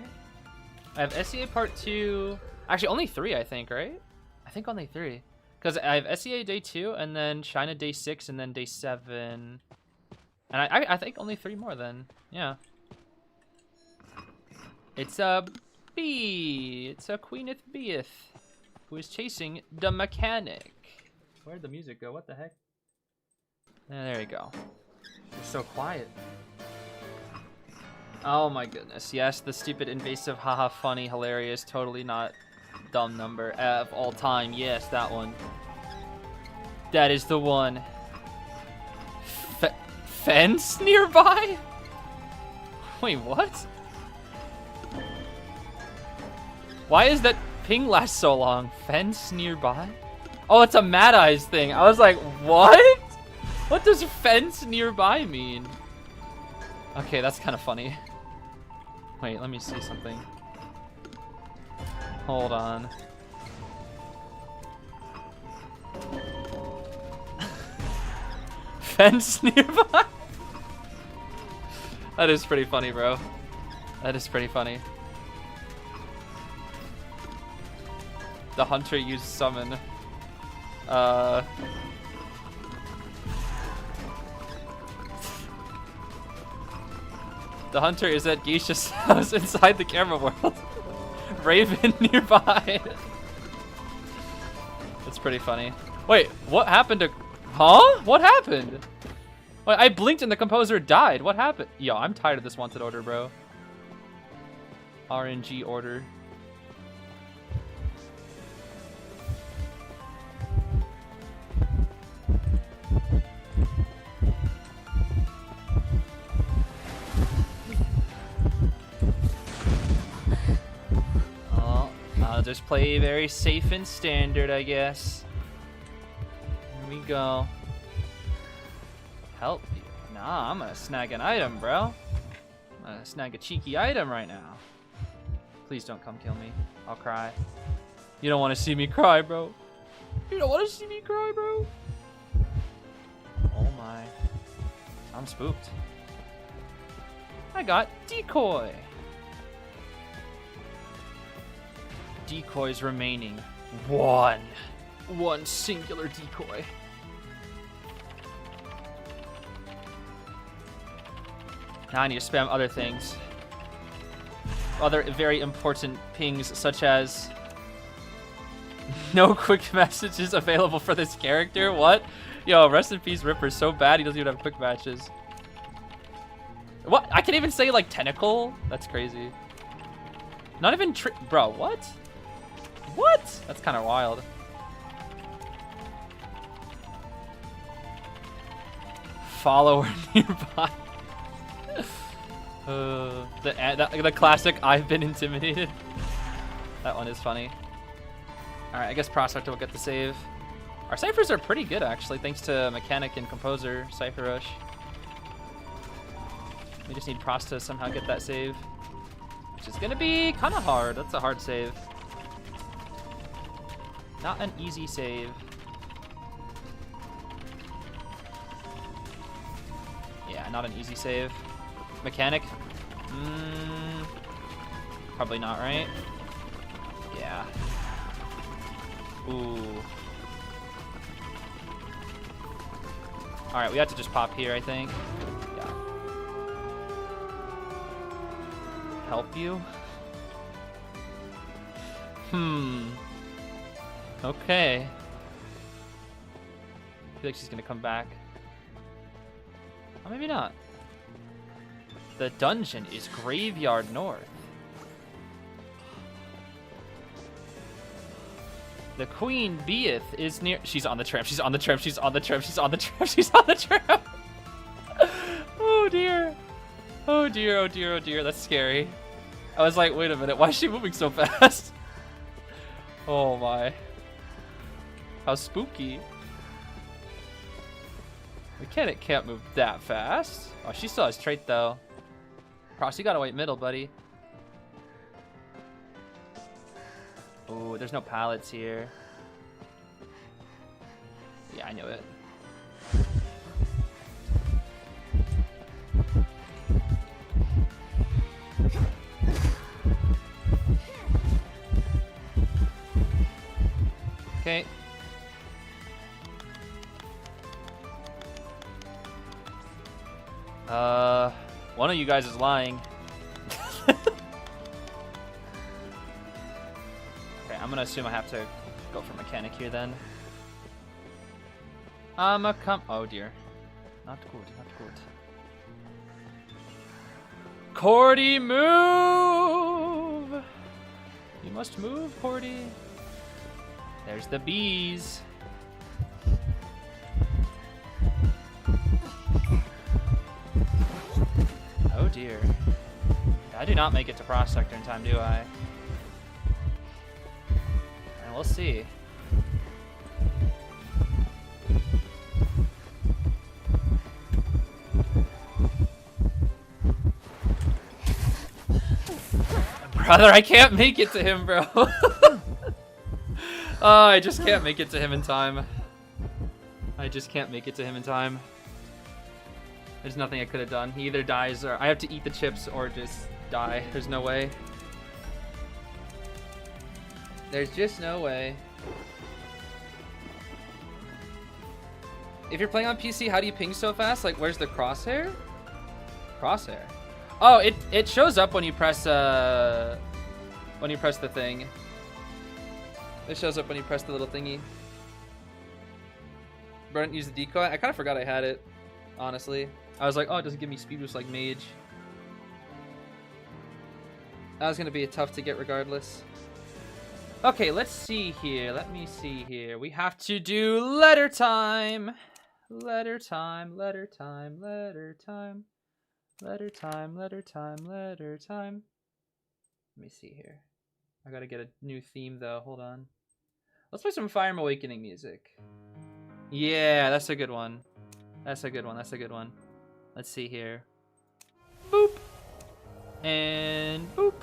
I have SEA Part 2. Actually, only 3, I think, right? I think only 3. Because I have SEA Day 2, and then China Day 6, and then Day 7. And I think only 3 more then. Yeah. It's a bee. It's a Queeneth Beeth who is chasing the mechanic. Where'd the music go? What the heck? There you go. It's so quiet. Oh my goodness. Yes, the stupid invasive haha funny hilarious totally not dumb number of all time. Yes, that one. That is the one. Fence nearby? Wait, what? Why is that ping last so long? Fence nearby? Oh, it's a Mad Eyes thing. I was like, what? What does fence nearby mean? Okay, that's kind of funny. Wait, let me see something. Hold on. Fence nearby? That is pretty funny, bro. That is pretty funny. The hunter used summon. The hunter is at Geisha's house inside the camera world. Raven nearby. It's pretty funny. Wait, what happened to... Huh? What happened? Wait, I blinked and the composer died. What happened? Yo, I'm tired of this wanted order, bro. RNG order. I'll just play very safe and standard, I guess. Here we go. Help you. Nah, I'm gonna snag an item, bro. I'm gonna snag a cheeky item right now. Please don't come kill me. I'll cry. You don't want to see me cry, bro. You don't want to see me cry, bro. Oh my. I'm spooked. I got decoy. Decoys remaining. One singular decoy. Now I need to spam other things. Other very important pings, such as no quick messages available for this character. What? Yo, rest in peace, Ripper's so bad he doesn't even have quick matches. What? I can't even say like tentacle? That's crazy. Not even bro, what? What? That's kind of wild. Follower nearby. The classic I've been intimidated. That one is funny. Alright, I guess Prospector will get the save. Our ciphers are pretty good actually, thanks to Mechanic and Composer Cypher Rush. We just need Prost to somehow get that save. Which is gonna be kind of hard. That's a hard save. Not an easy save. Yeah, not an easy save. Mechanic? Probably not, right? Yeah. Ooh. Alright, we have to just pop here, I think. Yeah. Help you? Okay. I feel like she's gonna come back. Or maybe not. The dungeon is Graveyard North. The Queen Beeth is near. She's on the tram. She's on the tram. She's on the tram. She's on the tram. She's on the tram. Oh dear. Oh dear. Oh dear. Oh dear. That's scary. I was like, wait a minute. Why is she moving so fast? Oh my. How spooky. Mechanic can't move that fast. Oh, she still has trait though. Cross, you gotta wait middle, buddy. Oh, there's no pallets here. Yeah, I knew it. Okay. One of you guys is lying. Okay, I'm gonna assume I have to go for Mechanic here then. Oh dear. Not good, not good. Cordy, move! You must move, Cordy. There's the bees. Oh dear. I do not make it to Prospector in time, do I? And we'll see. Brother, I can't make it to him, bro. Oh, I just can't make it to him in time. I just can't make it to him in time. There's nothing I could have done. He either dies or I have to eat the chips or just die. There's no way. There's just no way. If you're playing on PC, how do you ping so fast? Like, where's the crosshair? Crosshair. Oh, it shows up when you press the thing. It shows up when you press the little thingy. Burnt use the decoy. I kind of forgot I had it, honestly. I was like, oh, it doesn't give me speed boost like mage. That was gonna be tough to get regardless. Okay, let's see here. Let me see here. We have to do letter time. Letter time, letter time, letter time. Letter time, letter time, letter time. Let me see here. I gotta get a new theme though. Hold on. Let's play some Fire Emblem Awakening music. Yeah, that's a good one. That's a good one. That's a good one. Let's see here. Boop. And boop.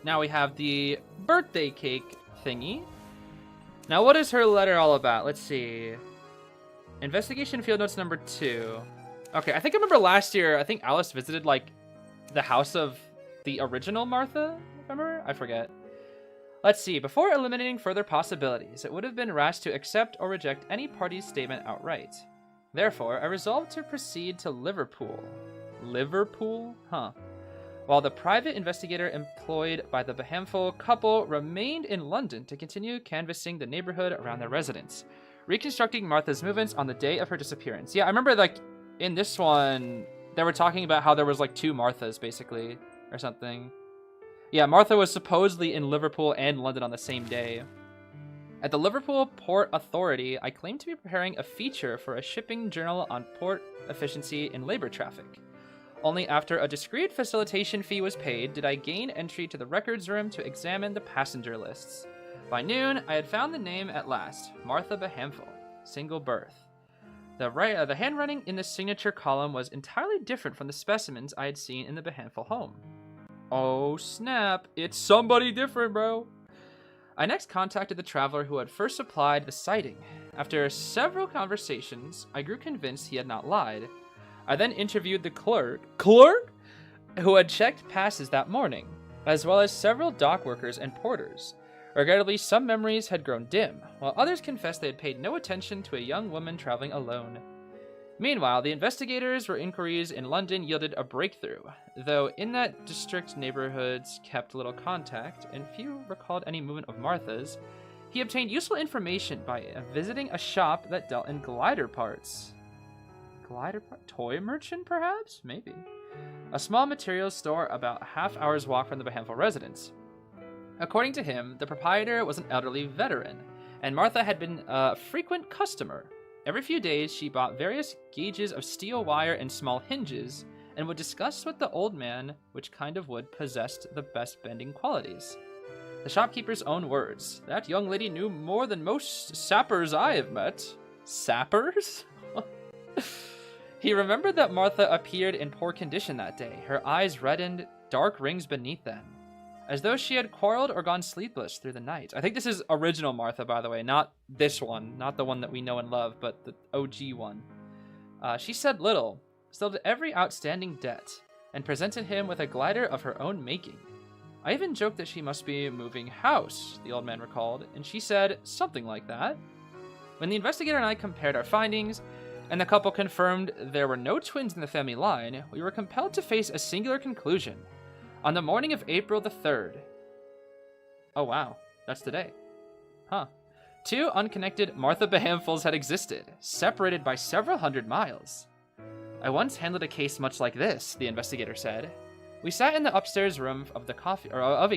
Now we have the birthday cake thingy. Now, what is her letter all about? Let's see. Investigation field notes number 2. Okay, I think I remember last year, I think Alice visited, like, the house of the original Martha. Remember? I forget. Let's see. Before eliminating further possibilities, it would have been rash to accept or reject any party's statement outright. Therefore, I resolved to proceed to Liverpool. Liverpool? Huh. While the private investigator employed by the Behamful couple remained in London to continue canvassing the neighborhood around their residence, reconstructing Martha's movements on the day of her disappearance. Yeah, I remember, like, in this one, they were talking about how there was, like, 2 Marthas, basically, or something. Yeah, Martha was supposedly in Liverpool and London on the same day. At the Liverpool Port Authority, I claimed to be preparing a feature for a shipping journal on port efficiency and labor traffic. Only after a discreet facilitation fee was paid did I gain entry to the records room to examine the passenger lists. By noon, I had found the name at last, Martha Behamful, single birth. The handwriting in the signature column was entirely different from the specimens I had seen in the Behamful home. Oh snap, it's somebody different, bro. I next contacted the traveler who had first supplied the sighting. After several conversations, I grew convinced he had not lied. I then interviewed the clerk, who had checked passes that morning, as well as several dock workers and porters. Regrettably, some memories had grown dim, while others confessed they had paid no attention to a young woman traveling alone. Meanwhile, the investigators' inquiries in London yielded a breakthrough, though in that district neighborhoods kept little contact, and few recalled any movement of Martha's. He obtained useful information by visiting a shop that dealt in glider parts. Toy merchant, perhaps? Maybe. A small materials store about a half-hour's walk from the Behamful residence. According to him, the proprietor was an elderly veteran, and Martha had been a frequent customer. Every few days, she bought various gauges of steel wire and small hinges, and would discuss with the old man which kind of wood possessed the best bending qualities. The shopkeeper's own words, "That young lady knew more than most sappers I have met." Sappers? He remembered that Martha appeared in poor condition that day, her eyes reddened, dark rings beneath them, as though she had quarreled or gone sleepless through the night. I think this is original Martha, by the way, not this one, not the one that we know and love, but the OG one. She said little, settled every outstanding debt, and presented him with a glider of her own making. I even joked that she must be moving house, the old man recalled, and she said something like that. When the investigator and I compared our findings, and the couple confirmed there were no twins in the family line, we were compelled to face a singular conclusion. On the morning of April the 3rd... Oh wow, that's today. Huh. 2 unconnected Martha Behamfuls had existed, separated by several hundred miles. I once handled a case much like this, the investigator said. We sat in the upstairs room of a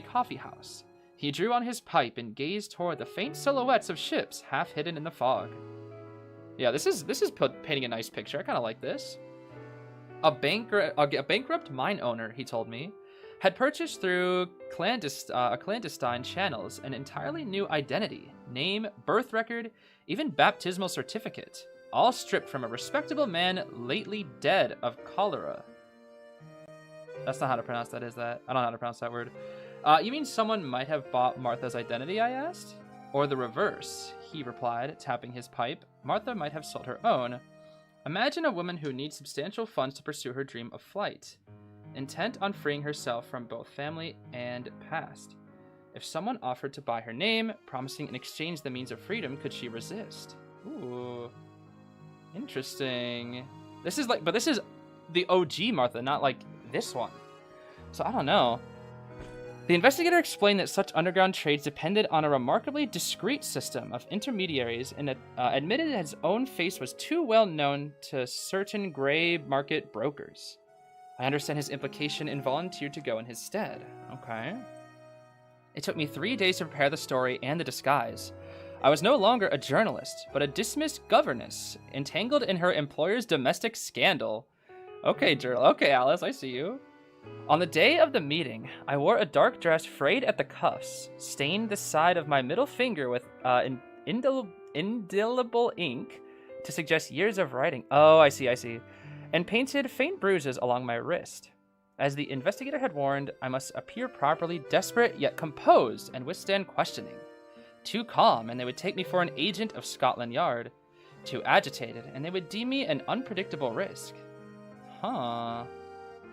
coffee house. He drew on his pipe and gazed toward the faint silhouettes of ships half hidden in the fog. Yeah, this is painting a nice picture. I kind of like this. A bankrupt mine owner, he told me, had purchased through clandestine channels an entirely new identity, name, birth record, even baptismal certificate, all stripped from a respectable man lately dead of cholera. That's not how to pronounce that, is that? I don't know how to pronounce that word. You mean someone might have bought Martha's identity, I asked? Or the reverse, he replied, tapping his pipe. Martha might have sold her own. Imagine a woman who needs substantial funds to pursue her dream of flight, intent on freeing herself from both family and past. If someone offered to buy her name, promising in exchange the means of freedom, could she resist? Ooh, interesting. This is the OG Martha, not like this one. So I don't know. The investigator explained that such underground trades depended on a remarkably discreet system of intermediaries and admitted that his own face was too well known to certain gray market brokers. I understand his implication and volunteered to go in his stead. Okay. It took me 3 days to prepare the story and the disguise. I was no longer a journalist, but a dismissed governess, entangled in her employer's domestic scandal. Okay, Alice, I see you. On the day of the meeting, I wore a dark dress frayed at the cuffs, stained the side of my middle finger with indelible ink to suggest years of writing. Oh, I see. And painted faint bruises along my wrist. As the investigator had warned, I must appear properly desperate yet composed and withstand questioning. Too calm, and they would take me for an agent of Scotland Yard. Too agitated, and they would deem me an unpredictable risk. Huh.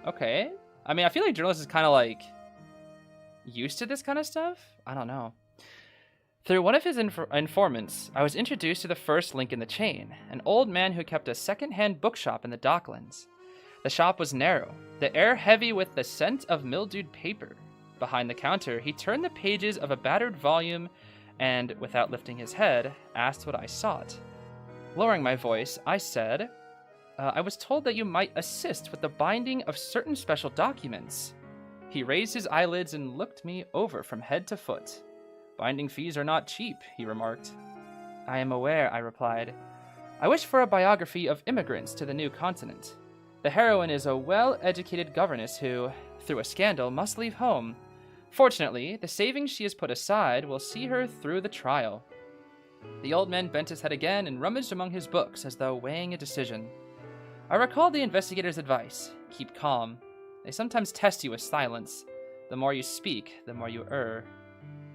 Okay. I mean, I feel like journalists is kind of like used to this kind of stuff. I don't know. Through one of his informants, I was introduced to the first link in the chain, an old man who kept a second-hand bookshop in the Docklands. The shop was narrow, the air heavy with the scent of mildewed paper. Behind the counter, he turned the pages of a battered volume and, without lifting his head, asked what I sought. Lowering my voice, I said, I was told that you might assist with the binding of certain special documents. He raised his eyelids and looked me over from head to foot. Binding fees are not cheap, he remarked. I am aware, I replied. I wish for a biography of immigrants to the new continent. The heroine is a well-educated governess who, through a scandal, must leave home. Fortunately, the savings she has put aside will see her through the trial. The old man bent his head again and rummaged among his books as though weighing a decision. I recalled the investigator's advice. Keep calm. They sometimes test you with silence. The more you speak, the more you err.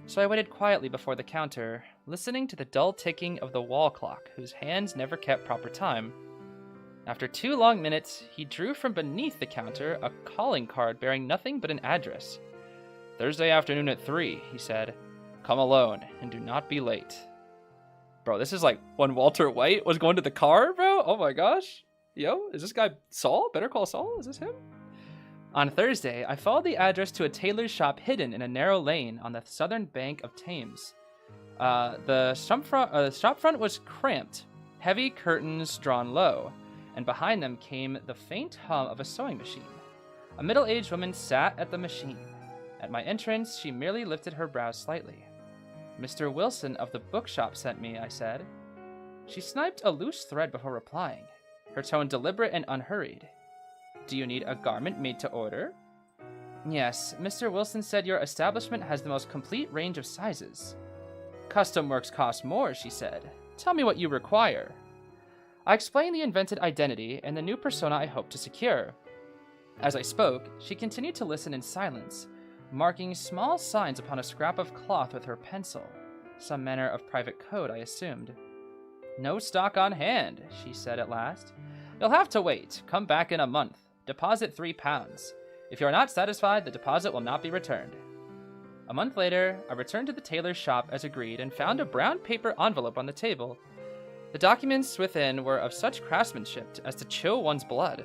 So I waited quietly before the counter, listening to the dull ticking of the wall clock, whose hands never kept proper time. After 2 long minutes, he drew from beneath the counter a calling card bearing nothing but an address. Thursday afternoon at 3, he said. Come alone, and do not be late. Bro, this is like when Walter White was going to the car, bro? Oh my gosh. Yo, is this guy Saul? Better Call Saul? Is this him? On Thursday, I followed the address to a tailor's shop hidden in a narrow lane on the southern bank of Thames. The shop front was cramped, heavy curtains drawn low, and behind them came the faint hum of a sewing machine. A middle-aged woman sat at the machine. At my entrance, she merely lifted her brows slightly. Mr. Wilson of the bookshop sent me, I said. She sniped a loose thread before replying, her tone deliberate and unhurried. Do you need a garment made to order? Yes, Mr. Wilson said your establishment has the most complete range of sizes. Custom works cost more, she said. Tell me what you require. I explained the invented identity and the new persona I hoped to secure. As I spoke, she continued to listen in silence, marking small signs upon a scrap of cloth with her pencil. Some manner of private code, I assumed. No stock on hand, she said at last. You'll have to wait. Come back in a month. Deposit £3. If you are not satisfied, the deposit will not be returned. A month later, I returned to the tailor's shop as agreed and found a brown paper envelope on the table. The documents within were of such craftsmanship as to chill one's blood.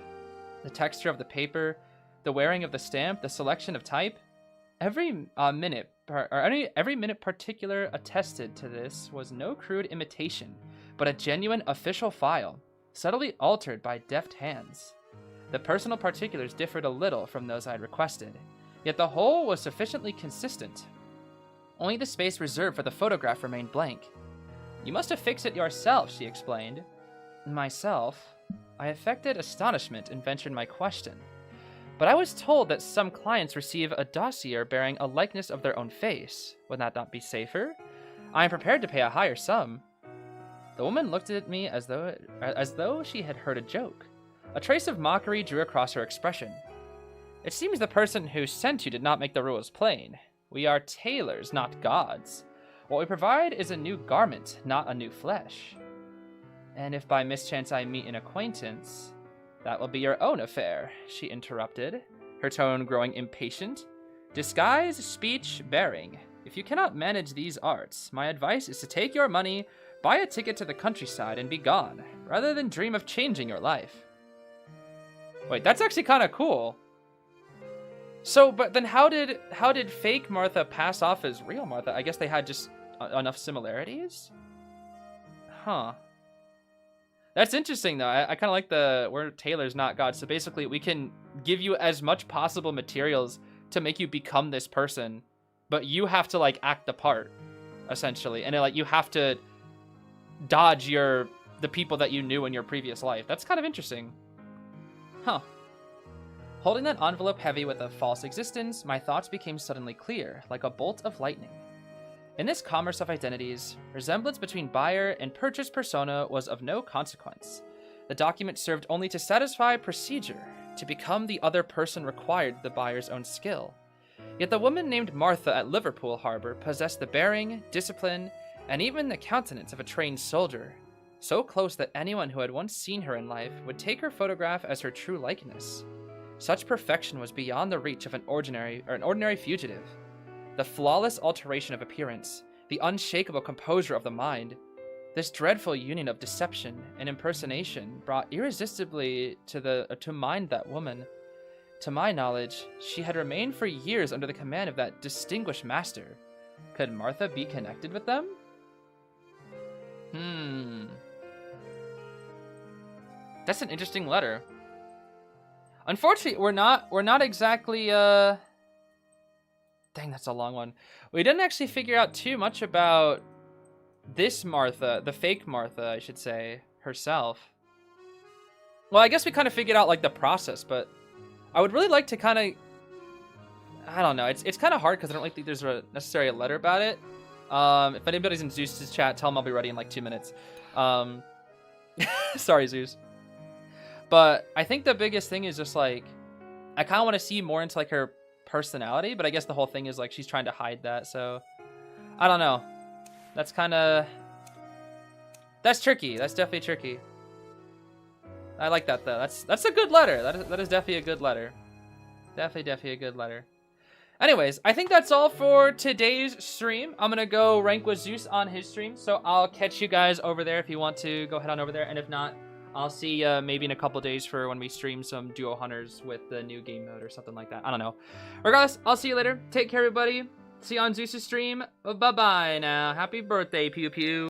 The texture of the paper, the wearing of the stamp, the selection of type. Every minute particular attested to this was no crude imitation, but a genuine official file, subtly altered by deft hands. The personal particulars differed a little from those I had requested, yet the whole was sufficiently consistent. Only the space reserved for the photograph remained blank. You must affix it yourself, she explained. Myself? I affected astonishment and ventured my question. But I was told that some clients receive a dossier bearing a likeness of their own face. Would that not be safer? I am prepared to pay a higher sum. The woman looked at me as though she had heard a joke. A trace of mockery drew across her expression. It seems the person who sent you did not make the rules plain. We are tailors, not gods. What we provide is a new garment, not a new flesh. And if by mischance I meet an acquaintance, that will be your own affair, she interrupted, her tone growing impatient. Disguise, speech, bearing. If you cannot manage these arts, my advice is to take your money, buy a ticket to the countryside, and be gone, rather than dream of changing your life. Wait, that's actually kind of cool. So, but then how did fake Martha pass off as real Martha? I guess they had just enough similarities? Huh. That's interesting, though. I kind of like where Taylor's not God. So basically, we can give you as much possible materials to make you become this person, but you have to, like, act the part, essentially. And, like, you have to dodge the people that you knew in your previous life. That's kind of interesting. Huh. Holding that envelope heavy with a false existence, my thoughts became suddenly clear, like a bolt of lightning. In this commerce of identities, resemblance between buyer and purchase persona was of no consequence. The document served only to satisfy procedure. To become the other person required the buyer's own skill. Yet the woman named Martha at Liverpool Harbor possessed the bearing, discipline, and even the countenance of a trained soldier, so close that anyone who had once seen her in life would take her photograph as her true likeness. Such perfection was beyond the reach of an ordinary fugitive. The flawless alteration of appearance, the unshakable composure of the mind, this dreadful union of deception and impersonation brought irresistibly to mind that woman. To my knowledge, she had remained for years under the command of that distinguished master. Could Martha be connected with them? That's an interesting letter. Unfortunately, we're not exactly Dang, that's a long one. We didn't actually figure out too much about this Martha, the fake Martha, I should say, herself. Well, I guess we kind of figured out, like, the process, but I would really like to kind of... I don't know. It's kind of hard because I don't think there's necessarily a letter about it. If anybody's in Zeus's chat, tell him I'll be ready in, like, 2 minutes. Sorry, Zeus. But I think the biggest thing is just, like, I kind of want to see more into, like, her personality, but I guess the whole thing is, like, she's trying to hide that, so I don't know. That's kind of... That's tricky. That's definitely tricky. I like that, though. That's a good letter. That is definitely a good letter. Definitely a good letter. Anyways, I think that's all for today's stream. I'm going to go rank with Zeus on his stream, so I'll catch you guys over there if you want to go head on over there, and if not, I'll see maybe in a couple days for when we stream some Duo Hunters with the new game mode or something like that. I don't know. Regardless, I'll see you later. Take care, everybody. See you on Zeus's stream. Bye-bye now. Happy birthday, Pew Pew.